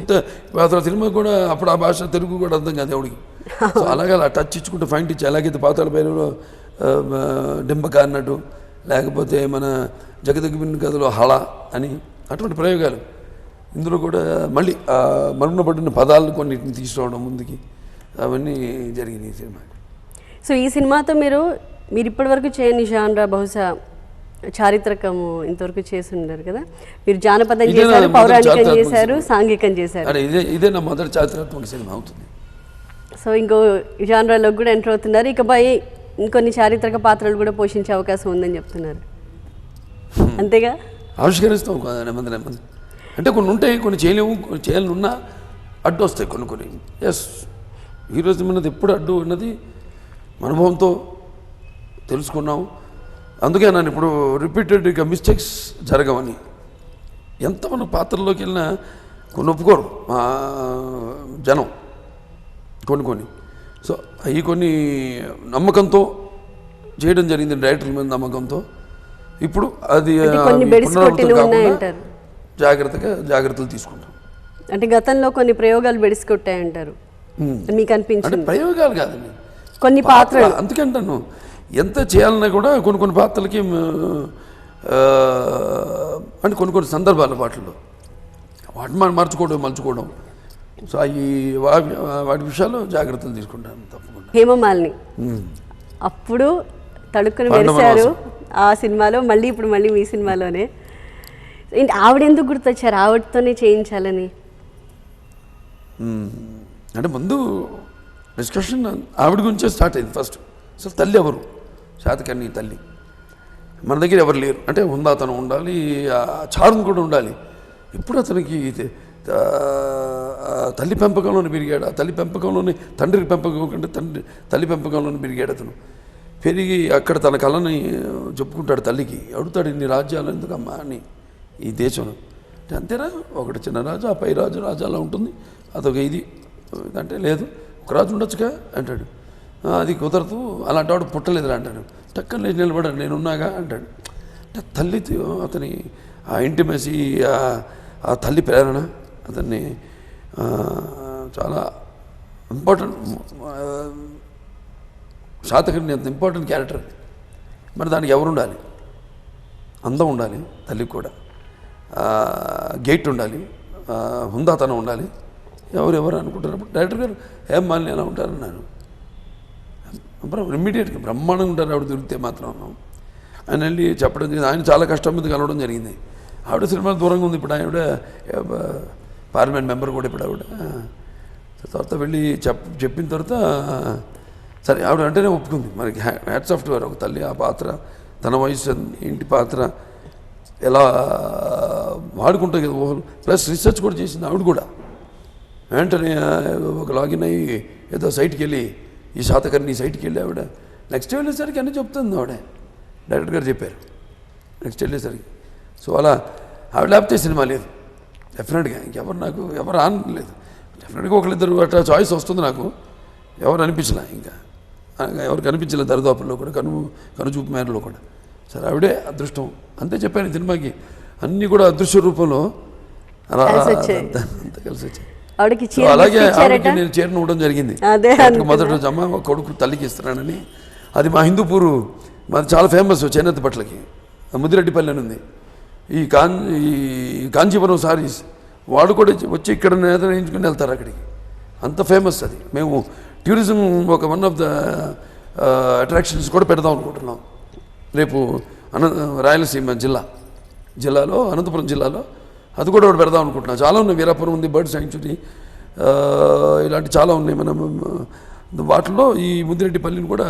అసలు సినిమా కూడా అప్పుడు ఆ భాష తెలుగు కూడా అర్థం కాదు ఎవడికి. సో అలాగే అలా టచ్ ఇచ్చుకుంటూ ఫైంట్ ఇచ్చి, అలాగైతే పాతాళ భైరవిలో డింబక అన్నట్టు, లేకపోతే మన జగదగ్గిన కథలో హళ అని, అటువంటి ప్రయోగాలు ఇందులో కూడా మళ్ళీ మరుగున పడిన పదాలను కొన్నిటిని తీసుకురావడం ముందుకి, అవన్నీ జరిగినాయి ఈ సినిమా. సో ఈ సినిమాతో మీరు ఇప్పటివరకు చేయని జానరా బహుశా చారిత్రకము ఇంతవరకు చేసి ఉన్నారు కదా. మీరు జానపదం చేశారు, పౌరాణికం చేశారు, సాంఘికం చేశారు. ఇదే నా మొదటి చారిత్రాత్మక సినిమా అవుతుంది. సో ఇంకో జానరాలోకి కూడా ఎంటర్ అవుతున్నారు. ఇకపై ఇంకొన్ని చారిత్రక పాత్రలు కూడా పోషించే అవకాశం ఉందని చెప్తున్నారు, అంతేగా? ఆవిష్కరిస్తాం నెమ్మది. అంటే కొన్ని ఉంటాయి, కొన్ని చేయలేము, కొన్ని చేయాలనున్నా అడ్డు వస్తాయి కొన్ని. ఎస్, హీరోయిజం అన్నది ఎప్పుడు అడ్డు అన్నది అనుభవంతో తెలుసుకున్నాం. అందుకే నన్ను ఇప్పుడు రిపీటెడ్గా మిస్టేక్స్ జరగవని. ఎంత మన పాత్రలోకి వెళ్ళినా కొన్ని ఒప్పుకోరు మా జనం కొన్ని. సో అవి కొన్ని నమ్మకంతో చేయడం జరిగింది, డైరెక్టర్ల మీద నమ్మకంతో. ఇప్పుడు అది జాగ్రత్తలు తీసుకుంటాం. అంటే గతంలో కొన్ని ప్రయోగాలు బెడిసికొట్టాయంటారు మీకు అనిపించింది? ప్రయోగాలు కాదండి, కొన్ని పాత్రలు. అందుకంటాను ఎంత చేయాలన్నా కూడా కొన్ని పాత్రలకి అంటే కొన్ని సందర్భాల వాటిల్లో వాటిని మలుచుకోవడం. సో అవి వాటి విషయాల్లో జాగ్రత్తలు తీసుకుంటాను తప్పకుండా. హేమమాలిని అప్పుడు తడుక్కుని మెరిశారు ఆ సినిమాలో, ఇప్పుడు మళ్ళీ మీ సినిమాలోనే. ఆవిడెందుకు గుర్తొచ్చారు ఆవిడతోనే చేయించాలని? అంటే ముందు డిస్కషన్ ఆవిడ గురించే స్టార్ట్ అయింది ఫస్ట్. అసలు తల్లి ఎవరు? శాతకర్ణి తల్లి మన దగ్గర ఎవరు లేరు. అంటే హుందాతనం ఉండాలి, చారుం కూడా ఉండాలి. ఇప్పుడు అతనికి తల్లి పెంపకంలోనే పెరిగాడు. ఆ తల్లి పెంపకంలోనే తండ్రి పెంపకం కంటే తల్లి పెంపకంలోనే పెరిగాడు అతను. పెరిగి అక్కడ తన కళని చెప్పుకుంటాడు తల్లికి. అడుగుతాడు, ఇన్ని రాజ్యాలు ఎందుకమ్మా అని ఈ దేశంలో. అంటే అంతేనా, ఒకటి చిన్న రాజు, ఆ పై రాజు అలా ఉంటుంది, అదొక ఇది అంటే లేదు, ఒక రాజు ఉండొచ్చుగా అంటాడు. అది కుదరదు, అలాంటి వాడు పుట్టలేదురా అంటాడు. టక్కన లేచి నిలబడాడు, నేనున్నాగా అంటాడు. అంటే తల్లి అతని ఆ ఇంటిమసీ, ఆ తల్లి ప్రేరణ అతన్ని చాలా ఇంపార్టెంట్. శాతకర్ణి అంత ఇంపార్టెంట్ క్యారెక్టర్. మరి దానికి ఎవరు ఉండాలి? అందం ఉండాలి తల్లికి కూడా, గేట్ ఉండాలి, హుందాతనం ఉండాలి. ఎవరు అనుకుంటారు? డైరెక్టర్ గారు హేమమాలిని ఎలా ఉంటారన్నాను. ఇమ్మీడియట్గా బ్రహ్మాండంగా ఉంటారు ఆవిడ దొరికితే మాత్రం. ఆయన వెళ్ళి చెప్పడం జరిగింది. ఆయన చాలా కష్టం మీద కలవడం జరిగింది. ఆవిడ సినిమాలు దూరంగా ఉంది. ఇప్పుడు ఆవిడ పార్లమెంట్ మెంబర్ కూడా. ఇప్పుడు ఆవిడ తర్వాత వెళ్ళి చెప్పిన తర్వాత సరే ఆవిడ అంటేనే ఒప్పుకుంది. మనకి హ్యాట్స్ ఆఫ్ టు హర్. ఒక తల్లి ఆ పాత్ర, తన వయసు, ఇంటి పాత్ర ఎలా వాడుకుంటుంది కదా ఊహలు. ప్లస్ రీసెర్చ్ కూడా చేసింది ఆవిడ కూడా. వెంటనే ఒక లాగిన్ అయ్యి ఏదో సైట్కి వెళ్ళి ఈ శాతకర్ణి సైట్కి వెళ్ళి ఆవిడ నెక్స్ట్ వెళ్ళేసరికి అన్నీ చెప్తుంది ఆవిడ, డైరెక్టర్ గారు చెప్పారు నెక్స్ట్ వెళ్ళేసరికి. సో అలా ఆవిడ లేకపోతే సినిమా లేదు డెఫినెట్గా. ఇంకెవరు నాకు ఎవరు ఆనలేదు డెఫినెట్గా, ఒకళ్ళిద్దరు అట్లా చాయిస్ వస్తుంది నాకు, ఎవరు అనిపించలే ఇంకా ఎవరికి అనిపించలేదు దరిదాపుల్లో కూడా, కనుచూపు మేరలో కూడా. సరే ఆవిడే అదృష్టం అంతే చెప్పాను. ఈ సినిమాకి అన్నీ కూడా అదృశ్య రూపంలో అలా అంత కలిసి వచ్చాయి. అలాగే ఆవిడకి నేను చీరను ఇవ్వడం జరిగింది. మొదటి రోజు అమ్మ కొడుకు తల్లికి ఇస్తున్నానని. అది మా హిందూపూర్ మాది చాలా ఫేమస్ చేనేత బట్టలకి, ముదిరెడ్డిపల్లి అని ఉంది. ఈ కాంచీపురం సారీస్ వాడు కూడా వచ్చి ఇక్కడ నేత వేయించుకుని వెళ్తారు అక్కడికి, అంత ఫేమస్ అది. మేము టూరిజం ఒక వన్ ఆఫ్ ద అట్రాక్షన్స్ కూడా పెడదాం అనుకుంటున్నాం రేపు. రాయలసీమ జిల్లాలో అనంతపురం జిల్లాలో అది కూడా ఒకటి పెడదాం అనుకుంటున్నాం. చాలా ఉన్నాయి, వీరాపురం ఉంది, బర్డ్ శాంక్చురీ, ఇలాంటి చాలా ఉన్నాయి. మనం వాటిలో ఈ ముదిరెడ్డిపల్లిని కూడా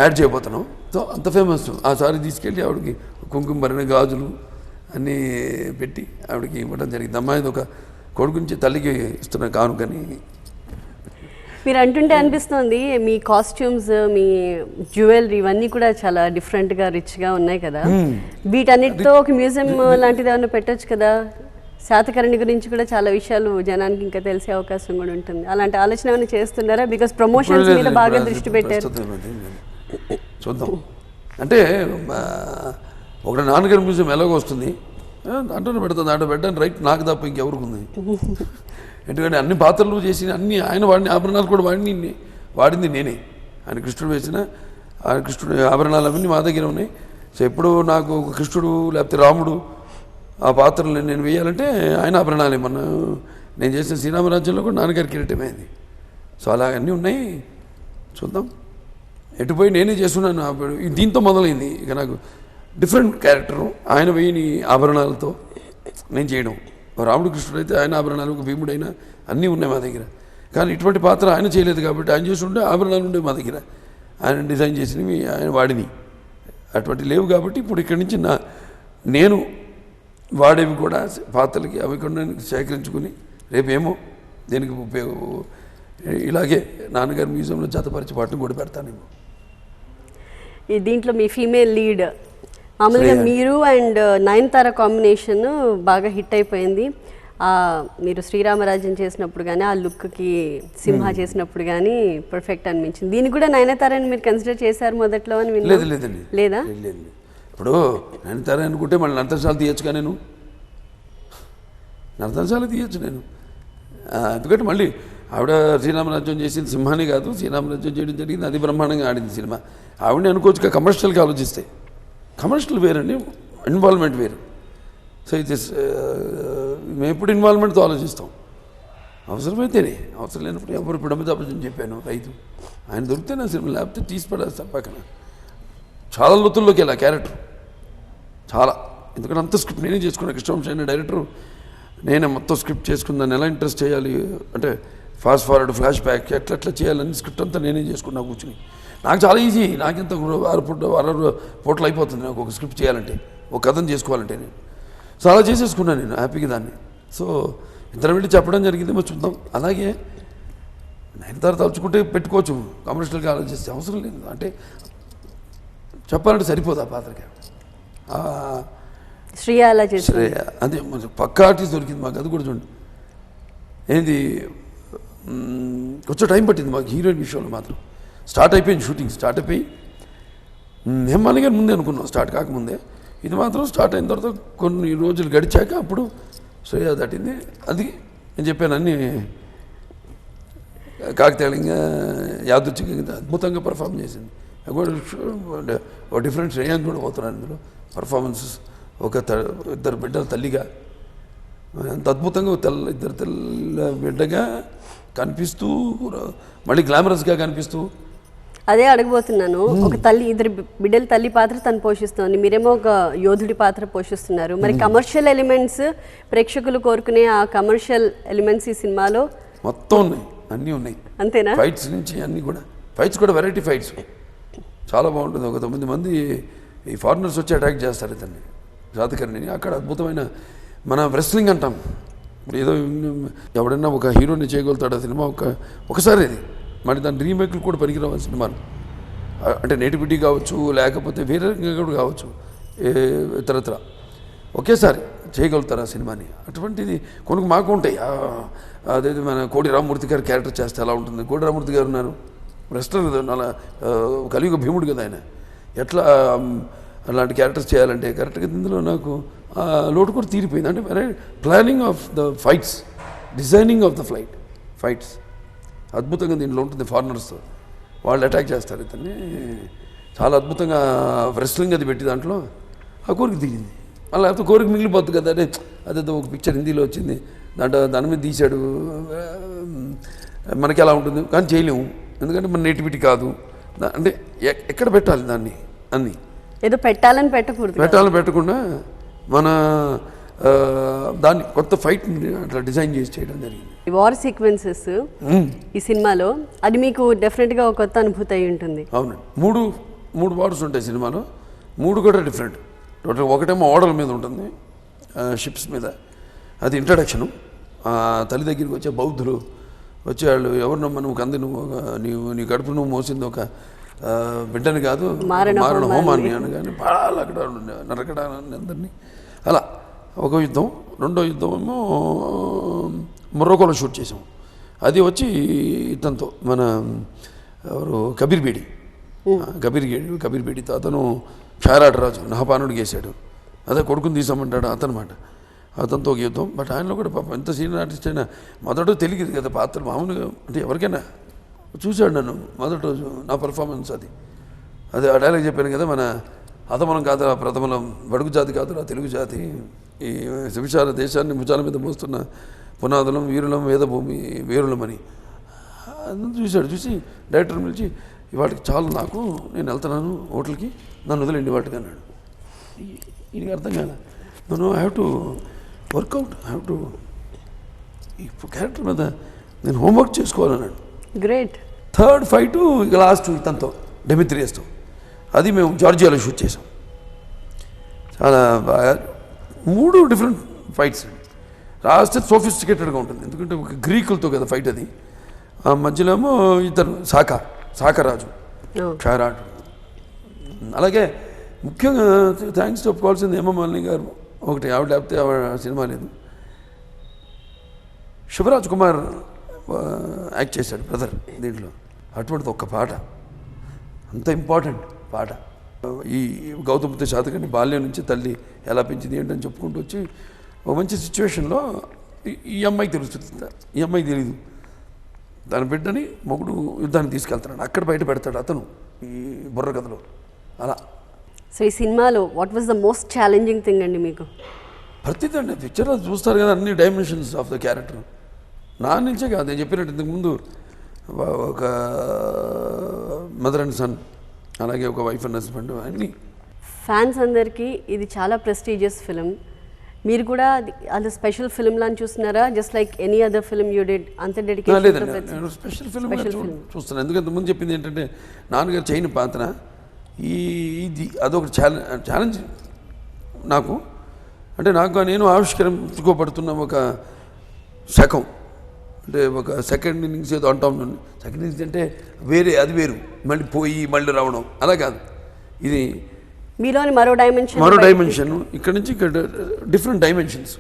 యాడ్ చేయబోతున్నాం. సో అంత ఫేమస్. ఆ సారీ తీసుకెళ్ళి ఆవిడకి కుంకుమ భరణ గాజులు అన్నీ పెట్టి ఆవిడకి ఇవ్వడం జరిగింది. అమ్మాయిది ఒక కొడుకు నుంచి తల్లికి ఇస్తున్న కానుకని. మీరు అంటుంటే అనిపిస్తుంది మీ కాస్ట్యూమ్స్, మీ జ్యువెలరీ ఇవన్నీ కూడా చాలా డిఫరెంట్గా రిచ్గా ఉన్నాయి కదా. వీటన్నిటితో ఒక మ్యూజియం లాంటిది ఏమైనా పెట్టచ్చు కదా. శాతకర్ణి గురించి కూడా చాలా విషయాలు జనానికి ఇంకా తెలిసే అవకాశం కూడా ఉంటుంది. అలాంటి ఆలోచన ఏమైనా చేస్తున్నారా? బికాస్ ప్రమోషన్స్ మీద బాగా దృష్టి పెట్టారు. చూద్దాం అంటే ఒక నాన్నగారి మ్యూజియం ఎలాగో వస్తుంది అంటూనే పెడుతుంది, దాంట్లో పెట్టడానికి రైట్ నాకు తప్ప ఇంకెవరికి ఉంది. ఎందుకంటే అన్ని పాత్రలు చేసి అన్ని ఆయన వాడిని ఆభరణాలు కూడా వాడింది నేనే. ఆయన కృష్ణుడు వేసిన ఆయన కృష్ణుడు ఆభరణాలు అవన్నీ మా దగ్గర ఉన్నాయి. సో ఎప్పుడు నాకు ఒక కృష్ణుడు లేకపోతే రాముడు ఆ పాత్రలు నేను వేయాలంటే ఆయన ఆభరణాలు ఏమన్నా. నేను చేసిన శ్రీరామరాజ్యంలో కూడా నాన్నగారి కిరీటమైంది. సో అలా అన్నీ ఉన్నాయి. చూద్దాం ఎటుపోయి నేనే చేస్తున్నాను. దీంతో మొదలైంది ఇక నాకు డిఫరెంట్ క్యారెక్టరు. ఆయన వేయని ఆభరణాలతో నేను చేయడం. రాముడు కృష్ణుడు అయితే ఆయన ఆభరణాలు, ఒక భీముడైనా అన్నీ ఉన్నాయి మా దగ్గర. కానీ ఇటువంటి పాత్ర ఆయన చేయలేదు కాబట్టి ఆయన చేసి ఉంటే ఆభరణాలు ఉండే మా దగ్గర. ఆయన డిజైన్ చేసినవి ఆయన వాడిని అటువంటి లేవు కాబట్టి ఇప్పుడు ఇక్కడి నుంచి నేను వాడేవి కూడా పాత్రలకి అవి కూడా సేకరించుకుని రేపేమో దీనికి ఇలాగే నాన్నగారి మ్యూజియంలో జతపరిచి వాటిని కూడా పెడతానేమో. దీంట్లో మీ ఫీమేల్ లీడ్ మామూలుగా మీరు అండ్ నయనతార కాంబినేషన్ బాగా హిట్ అయిపోయింది. మీరు శ్రీరామరాజ్యం చేసినప్పుడు కానీ, ఆ లుక్కి సింహ చేసినప్పుడు కానీ పర్ఫెక్ట్ అనిపించింది. దీన్ని కూడా నయనతారని మీరు కన్సిడర్ చేశారు మొదట్లో అని లేదు లేదండి. లేదా? ఇప్పుడు నయనతార అనుకుంటే మళ్ళీ నర్తనశాల తీయచ్చుగా, నేను నర్తనశాల తీయచ్చు నేను. ఎందుకంటే మళ్ళీ ఆవిడ శ్రీరామరాజ్యం చేసింది సింహానే కాదు, శ్రీరామరాజ్యం చేయడం జరిగింది, అది బ్రహ్మాండంగా ఆడింది సినిమా. ఆవిడని అనుకోవచ్చుగా కమర్షియల్గా ఆలోచిస్తే. కమర్షియల్ వేరండి, ఇన్వాల్వ్మెంట్ వేరు. సో ఇది మేము ఎప్పుడు ఇన్వాల్వ్మెంట్తో ఆలోచిస్తాం. అవసరమైతేనే, అవసరం లేనప్పుడు ఎవరు ఇప్పుడు అమితాబచ్చన్ చెప్పాను రైతు ఆయన దొరికితే నా సినిమా, లేకపోతే తీసి పడేస్తాను పక్కన. చాలా లోతుల్లోకి వెళ్ళా క్యారెక్టర్ చాలా. ఎందుకంటే అంత స్క్రిప్ట్ నేనే చేసుకున్నాను. కృష్ణవంశీ అయిన డైరెక్టరు నేనే మొత్తం స్క్రిప్ట్ చేసుకున్నాను. ఎలా ఇంట్రెస్ట్ చేయాలి అంటే ఫాస్ట్ ఫార్వర్డ్, ఫ్లాష్ బ్యాక్ ఎట్లా చేయాలని స్క్రిప్ట్ అంతా నేనే చేసుకున్నా కూర్చుని. నాకు చాలా ఈజీ. నాకెంత 6 పూటలు అయిపోతుంది నాకు ఒక స్క్రిప్ట్ చేయాలంటే, ఒక కథను చేసుకోవాలంటే. నేను సో అలా చేసేసుకున్నాను నేను హ్యాపీగా దాన్ని. సో ఇద్దరు వెళ్ళి చెప్పడం జరిగింది, మరి చూద్దాం. అలాగే నయనతార తలుచుకుంటే పెట్టుకోవచ్చు, కమర్షియల్గా ఆలోచిస్తే అవసరం లేదు. అంటే చెప్పాలంటే సరిపోదు ఆ పాత్రకి. శ్రేయ అదే పక్కా ఆర్టిస్ట్ దొరికింది మాకు. అది కూడా చూడండి ఏంది కొంచెం టైం పట్టింది మాకు హీరోయిన్ విషయంలో మాత్రం. స్టార్ట్ అయిపోయింది షూటింగ్, స్టార్ట్ అయిపోయి హేమాలి గారు ముందే అనుకున్నాం స్టార్ట్ కాకముందే. ఇది మాత్రం స్టార్ట్ అయిన తర్వాత కొన్ని రోజులు గడిచాక అప్పుడు శ్రేయ దాటింది. అది నేను చెప్పాను అన్నీ కాకతాళీయంగా యాదృచ్ఛికంగా అద్భుతంగా పర్ఫామ్ చేసింది. ఒక డిఫరెంట్ శ్రేయాన్ని కూడా పోతున్నాను ఇందులో పర్ఫార్మెన్సెస్. ఇద్దరు బిడ్డల తల్లిగా ఎంత అద్భుతంగా ఇద్దరు తెల్ల బిడ్డగా కనిపిస్తూ మళ్ళీ గ్లామరస్గా కనిపిస్తూ. అదే అడగబోతున్నాను. ఒక తల్లి, ఇద్దరు బిడ్డల తల్లి పాత్ర తను పోషిస్తుంది, మీరేమో ఒక యోధుడి పాత్ర పోషిస్తున్నారు. మరి కమర్షియల్ ఎలిమెంట్స్, ప్రేక్షకులు కోరుకునే ఆ కమర్షియల్ ఎలిమెంట్స్ ఈ సినిమాలో మొత్తం ఉన్నాయి, అన్నీ ఉన్నాయి. అంతేనా? ఫైట్స్ నుంచి అన్నీ కూడా, ఫైట్స్ కూడా వెరైటీ ఫైట్స్ చాలా బాగుంటుంది. ఒక 9 మంది ఈ ఫారినర్స్ వచ్చి అటాక్ చేస్తారు ఇతన్ని, శాతకర్ణిని. అక్కడ అద్భుతమైన మన రెస్లింగ్ అంటాం, ఇప్పుడు ఏదో ఎవడైనా ఒక హీరోని చేయగలుగుతాడు ఆ సినిమా ఒకసారి అది మరి దాని రీమేక్లు కూడా పనికిరావు సినిమాలు. అంటే నేటివిటీ కావచ్చు, లేకపోతే వేరే రకంగా కూడా కావచ్చు, ఇతరత్ర ఒకేసారి చేయగలుగుతారు ఆ సినిమాని. అటువంటిది కొనుక్కు మాకు ఉంటాయి. అదే మన కోడి రామమూర్తి గారు క్యారెక్టర్ చేస్తే ఎలా ఉంటుంది. కోడి రామమూర్తి గారు ఉన్నారు, రెస్టర్ కదా, అలా కలియుగ భీముడు కదా ఆయన. ఎట్లా అలాంటి క్యారెక్టర్స్ చేయాలంటే కరెక్ట్గా ఇందులో నాకు లోటు కూడా తీరిపోయింది. అంటే planning of the fights, designing of the fights అద్భుతంగా దీంట్లో ఉంటుంది. ఫారినర్స్ వాళ్ళు అటాక్ చేస్తారు ఇతన్ని, చాలా అద్భుతంగా రెస్లింగ్ అది పెట్టి దాంట్లో ఆ కోరిక దిగింది. అలా లేకపోతే కోరిక మిగిలిపోతుంది కదా. అంటే అదేదో ఒక పిక్చర్ హిందీలో వచ్చింది, దాని మీద తీశాడు, మనకి ఎలా ఉంటుంది కానీ చేయలేము, ఎందుకంటే మన నేటివిటీ కాదు. అంటే ఎక్కడ పెట్టాలి దాన్ని అన్నీ ఏదో పెట్టాలని పెట్టకుండా మన దాన్ని కొత్త ఫైట్ని అట్లా డిజైన్ చేసి చేయడం జరిగింది. వార్ సీక్వెన్సెస్ ఈ సినిమాలో అది మీకు డెఫినెట్గా ఒక కొత్త అనుభూతి అయి ఉంటుంది. అవునండి. మూడు వార్స్ ఉంటాయి సినిమాలో, మూడు కూడా డిఫరెంట్. టోటల్ ఒకటేమో ఓడల మీద ఉంటుంది, షిప్స్ మీద, అది ఇంట్రడక్షను. తల్లి దగ్గరికి వచ్చే బౌద్ధులు వచ్చే వాళ్ళు ఎవరినో నువ్వు కంది నీ కడుపు నువ్వు మోసింది ఒక బిడ్డని కాదు, మారణ హోమాన్ని అని కానీ బాగా అక్కడ నరకడాన్ని అందరినీ. అలా ఒక యుద్ధం. రెండో యుద్ధం ఏమో మొరొకోలో షూట్ చేసాం. అది వచ్చి ఇతనితో మన ఎవరు కబీర్ బేడితో అతను క్షారాట రాజు నహపానుడికి వేసాడు. అదే కొడుకుని తీసామంటాడు అతనమాట. అతనితో ఒక యుద్ధం. బట్ ఆయనలో కూడా పాపం ఎంత సీనియర్ ఆర్టిస్ట్ అయినా మొదట తెలియదు కదా పాత్రలు మామూలుగా. అంటే ఎవరికైనా చూశాడు నన్ను మొదటి రోజు నా పర్ఫార్మెన్స్. అదే ఆ డైలాగ్ చెప్పాను కదా, మన అధమనం కాదురా ప్రథమలం, బడుగు జాతి కాదురా తెలుగు జాతి, ఈ విశాల దేశాన్ని భుజాల మీద మోస్తున్న పునాదులం వీరులం వేదభూమి వీరులమని చూశాడు. చూసి డైరెక్టర్ పిలిచి వాటికి చాలు నాకు, నేను వెళ్తున్నాను హోటల్కి, నన్ను వదిలేండి వాటికి అన్నాడు. ఈయనకి అర్థం కాలే. నేను I have to work out, I have to ఈ క్యారెక్టర్ మీద నేను హోంవర్క్ చేసుకోవాలన్నాడు. గ్రేట్. థర్డ్ ఫైటు ఇక లాస్ట్ ఇతనితో డెమిత్రియస్తో, అది మేము జార్జియాలో షూట్ చేసాం. చాలా బాగా 3 డిఫరెంట్ ఫైట్స్. లాస్ట్ సోఫిస్టికేటెడ్గా ఉంటుంది, ఎందుకంటే ఒక గ్రీకులతో కదా ఫైట్ అది. ఆ మధ్యలో ఏమో ఇతను సాకరాజు క్షారాటు. అలాగే ముఖ్యంగా థ్యాంక్స్ చెప్పుకోవాల్సింది హేమమాలిని గారు ఒకటి, ఆవిడ లేకపోతే ఆవిడ సినిమా లేదు. శివరాజ్ కుమార్ యాక్ట్ చేశాడు బ్రదర్ దీంట్లో. అటువంటిది ఒక్క పాట, అంత ఇంపార్టెంట్ పాట. ఈ గౌతమితో శాతకర్ణి బాల్యం నుంచి తల్లి ఎలా పెంచింది ఏంటని చెప్పుకుంటూ వచ్చి ఒక మంచి సిచ్యువేషన్లో ఈ అమ్మాయికి తెలుస్తుంది, ఈ అమ్మాయికి తెలీదు. తన బిడ్డని మొగుడు యుద్ధానికి తీసుకెళ్తాడు, అక్కడ బయట పెడతాడు అతను ఈ బుర్ర కథలో. అలా. సో ఈ సినిమాలో what was the most challenging thing అండి మీకు? ప్రతిదండి పిక్చర్లో చూస్తారు కదా అన్ని డైమెన్షన్స్ ఆఫ్ ద క్యారెక్టర్. నా నుంచే కాదు, నేను చెప్పినట్టు ఇంతకుముందు ఒక మదర్ అండ్ సన్, అలాగే ఒక వైఫ్ అండ్ హస్బెండ్, అన్నీ. ఫ్యాన్స్ అందరికీ ఇది చాలా ప్రెస్టీజియస్ ఫిలిం. మీరు కూడా అది స్పెషల్ ఫిలిం లాని చూస్తున్నారా? Just like any other film you did అంత డెడికేషన్? లేదండి, నేను స్పెషల్ ఫిలిం చూస్తున్నాను. ఎందుకంటే ముందు చెప్పింది ఏంటంటే నాన్నగారు చేయని పాత్ర ఇది అదొక ఛాలెంజ్ నాకు. అంటే నేను ఆవిష్కరించుకోబడుతున్న ఒక శకం, అంటే ఒక సెకండ్ ఇన్నింగ్స్ ఏదో అంటాం. సెకండ్ ఇన్నింగ్స్ అంటే అది వేరు, మళ్ళీ రావడం అలా కాదు. ఇది మీలోని మరో డైమెన్షన్. ఇక్కడ నుంచి ఇక్కడ డిఫరెంట్ డైమెన్షన్స్.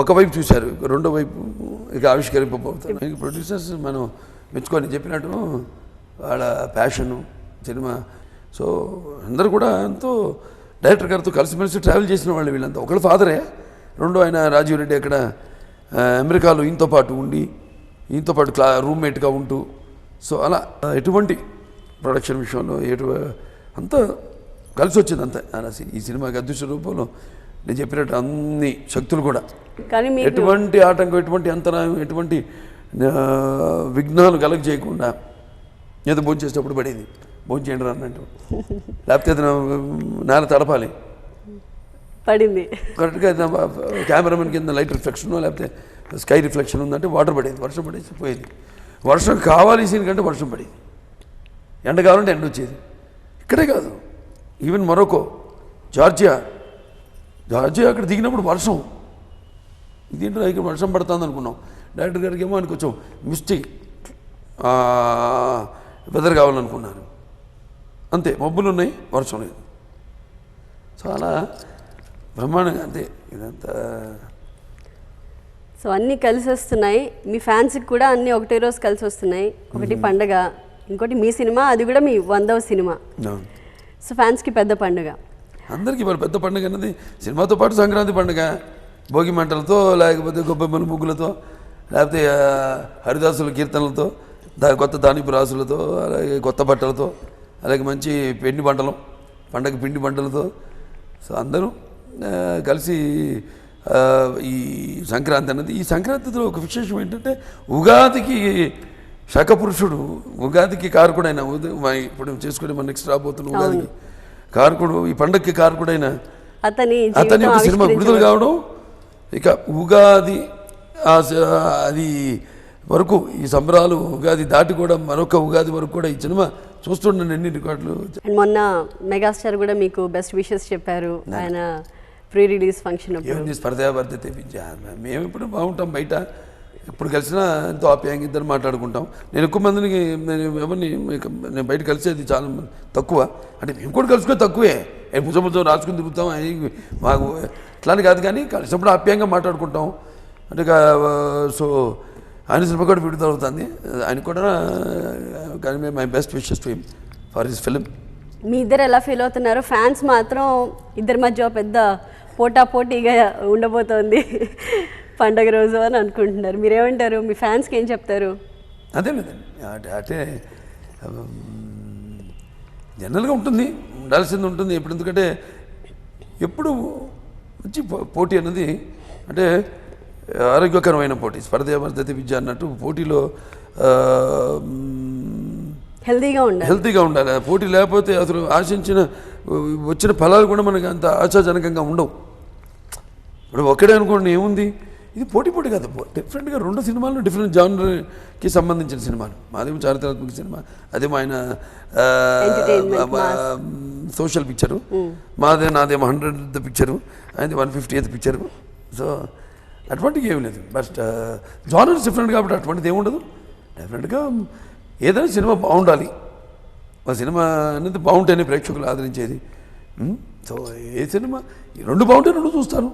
ఒకవైపు చూశారు, రెండో వైపు ఇక ఆవిష్కరింపబోతారు. ప్రొడ్యూసర్స్ మనం మెచ్చుకొని చెప్పినట్టు వాళ్ళ ప్యాషను సినిమా. సో అందరూ కూడా ఎంతో డైరెక్టర్ గారితో కలిసిమెలిసి ట్రావెల్ చేసిన వాళ్ళు వీళ్ళంతా. ఒకళ్ళు ఫాదరే, రెండో ఆయన రాజీవ్ రెడ్డి అక్కడ అమెరికాలో ఈయనతో పాటు ఉండి, ఈయనతో పాటు రూమ్మేట్గా ఉంటూ. సో అలా ఎటువంటి ప్రొడక్షన్ విషయంలో అంతా కలిసి వచ్చింది అంతా. ఈ సినిమాకి అదృష్ట రూపంలో నేను చెప్పినట్టు అన్ని శక్తులు కూడా, ఎటువంటి ఆటంకం, ఎటువంటి అంతరాయం, ఎటువంటి విఘ్నాలు చేయకుండా ఏదో భోజనం చేసేటప్పుడు పడేది, భోజనం చేయండి అన్నట్టు, లేకపోతే నేల తడపాలి పడింది కరెక్ట్గా. కెమెరామెన్ కింద లైట్ రిఫ్లెక్షన్ లేకపోతే స్కై రిఫ్లెక్షన్ ఉందంటే వాటర్ పడేది, వర్షం పడేసి పోయేది. వర్షం కావాలి సీన్ కంటే వర్షం పడేది, ఎండ కావాలంటే ఎండ వచ్చేది. ఇక్కడే కాదు, ఈవెన్ మొరొకో, జార్జియా అక్కడ దిగినప్పుడు వర్షం ఇదేంటో ఇక్కడ వర్షం పడుతుంది అనుకున్నాం. డైరెక్టర్ గారికి ఏమో ఆయన కొంచెం మిస్టీ వెదర్ కావాలనుకున్నాను. అంతే, మబ్బులు ఉన్నాయి, వర్షం లేదు. చాలా బ్రహ్మాండంగా అంతే ఇదంతా. సో అన్నీ కలిసి వస్తున్నాయి, మీ ఫ్యాన్స్కి కూడా అన్నీ ఒకటే రోజు కలిసి వస్తున్నాయి. ఒకటి పండగ, ఇంకోటి మీ సినిమా, అది కూడా మీ 100వ సినిమా. సో ఫ్యాన్స్కి పెద్ద పండుగ, అందరికీ మరి పెద్ద పండుగ అన్నది సినిమాతో పాటు సంక్రాంతి పండుగ. భోగి మంటలతో, లేకపోతే గొబ్బెమ్మల ముగ్గులతో, లేకపోతే హరిదాసుల కీర్తనలతో, కొత్త దానిపు రాసులతో, అలాగే కొత్త బట్టలతో, అలాగే మంచి పిండి వంటలు, పండగ పిండి వంటలతో. సో అందరూ కలిసి ఈ సంక్రాంతి అన్నది, ఈ సంక్రాంతిలో ఒక విశేషం ఏంటంటే ఉగాదికి శకపురుషుడు, ఉగాదికి కారకుడైన, ఇప్పుడు చేసుకునే మన నెక్స్ట్ రాబోతున్న ఉగాదికి కారకుడు, ఈ పండగకి కారకుడైన అతని ఒక సినిమా విడుదల కావడం, ఇక ఉగాది అది వరకు ఈ సంబరాలు, ఉగాది దాటి కూడా మరొక ఉగాది వరకు కూడా ఈ సినిమా చూస్తున్నాను ఎన్ని రికార్డులు. అండ్ మొన్న మెగాస్టార్ కూడా మీకు బెస్ట్ విషెస్ చెప్పారు ఆయన ప్రీ రిలీజ్ ఫంక్షన్. ఏముంది స్పర్ధాభర్త తెప్పించారు. మేము ఇప్పుడు బాగుంటాం, బయట ఇప్పుడు కలిసినా ఎంతో ఆప్యాయంగా ఇద్దరు మాట్లాడుకుంటాం. నేను ఎక్కువ మందిని ఎవరిని నేను బయట కలిసేది చాలా తక్కువ, అంటే మేము కూడా కలుసుకునే తక్కువే. భుజం రాసుకుని తిరుగుతాం, మాకు అట్లానే కాదు, కానీ కలిసినప్పుడు ఆప్యాయంగా మాట్లాడుకుంటాం. అంటే సో ఆయన సినిమా కూడా విడుదల అవుతుంది, ఆయన కూడా కానీ my best wishes to him for his film. మీ ఇద్దరు ఎలా ఫీల్ అవుతున్నారు? ఫ్యాన్స్ మాత్రం ఇద్దరి మధ్య పెద్ద పోటాపోటీగా ఉండబోతోంది పండగ రోజు అని అనుకుంటున్నారు. మీరేమంటారు? మీ ఫ్యాన్స్కి ఏం చెప్తారు? అదే లేదండి, అంటే జనరల్గా ఉంటుంది, ఉండాల్సింది ఉంటుంది ఎప్పుడు. ఎందుకంటే ఎప్పుడు మంచి పోటీ అన్నది అంటే ఆరోగ్యకరమైన పోటీ, స్పర్ధావర్ధత విద్య అన్నట్టు పోటీలో హెల్తీగా ఉండాలి. పోటీ లేకపోతే అసలు ఆశించిన వచ్చిన ఫలాలు కూడా మనకి అంత ఆశాజనకంగా ఉండవు. ఇప్పుడు ఒక్కడే అనుకోండి ఏముంది, ఇది పోటీ కాదు, డిఫరెంట్గా 2 సినిమాలు డిఫరెంట్ జానర్కి సంబంధించిన సినిమాలు. మాదేమో చారిత్రాత్మక సినిమా, అదేమో ఆయన సోషల్ పిక్చరు, నాదేమో 100th పిక్చరు, ఆయనది 150th పిక్చరు. సో అటువంటివి ఏమి లేదు, బట్ జానర్స్ డిఫరెంట్ కాబట్టి అటువంటిది ఏముండదు. డెఫినెట్గా ఏదైనా సినిమా బాగుండాలి, ఆ సినిమా అనేది బాగుంటేనే ప్రేక్షకులు ఆదరించేది. సో ఏ సినిమా 2 బాగుంటే 2 చూస్తారు,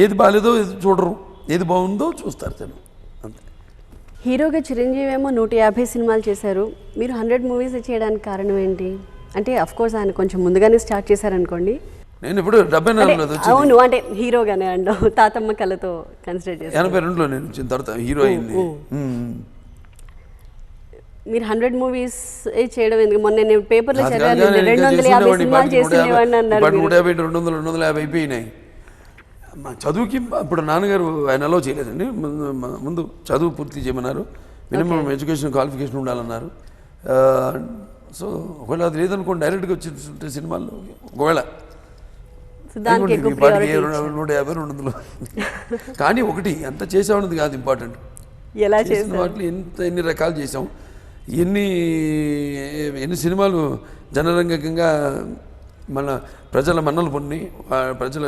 ఏది బాగాలేదో ఏది చూడరు, ఏది బాగుందో చూస్తారు జనం, అంతే. హీరోగా చిరంజీవి ఏమో 150 సినిమాలు చేశారు, మీరు 100 మూవీస్ చేయడానికి కారణం ఏంటి? అంటే అఫ్కోర్స్ ఆయన కొంచెం ముందుగానే స్టార్ట్ చేశారనుకోండి. నేను ఇప్పుడు 74లో వచ్చింది. అవును, అంటే హీరోగానే అండ్ తాతమ్మ కళతో కన్సిడర్ చేశారు. 82లో నేను వచ్చిన తర్వాత హీరో అయింది. మీరు 100 మూవీస్ చేయడం ఎందుకు? మొన్న నేను పేపర్లో చదివాను 250 సినిమాలు చేసేవాడిని అన్నారు. 150, 200, 250 అయిపోయినాయి. మా చదువుకి ఇప్పుడు నాన్నగారు ఆయన అలో చేయలేదండి. ముందు చదువు పూర్తి చేయమన్నారు, మినిమం ఎడ్యుకేషన్ క్వాలిఫికేషన్ ఉండాలన్నారు. సో ఒకవేళ అది లేదనుకోండి, డైరెక్ట్గా వచ్చి సినిమాల్లో ఒకవేళ 150, 200. కానీ ఒకటి ఎంత చేసామన్నది కాదు ఇంపార్టెంట్, ఎలా చేసిన వాటిలో ఎన్ని రకాలు చేసాం, ఎన్ని సినిమాలు జనరంగకంగా మన ప్రజల మన్నలు పొంది, ప్రజల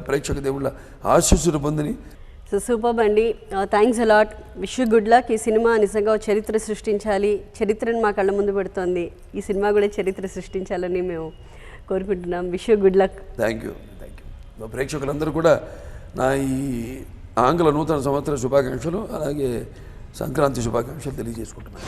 ప్రేక్షక దేవుళ్ళ ఆశీస్సులు పొందిని. సో సూపర్ అండి, thanks a lot, wish you good luck. ఈ సినిమా నిజంగా చరిత్ర సృష్టించాలి, చరిత్రను మా కళ్ళ ముందు పెడుతోంది. ఈ సినిమా కూడా చరిత్ర సృష్టించాలని మేము కోరుకుంటున్నాం. Wish you good luck. Thank you. ప్రేక్షకులందరూ కూడా నా ఈ ఆంగ్ల నూతన సంవత్సర శుభాకాంక్షలు, అలాగే సంక్రాంతి శుభాకాంక్షలు తెలియజేసుకుంటున్నాను.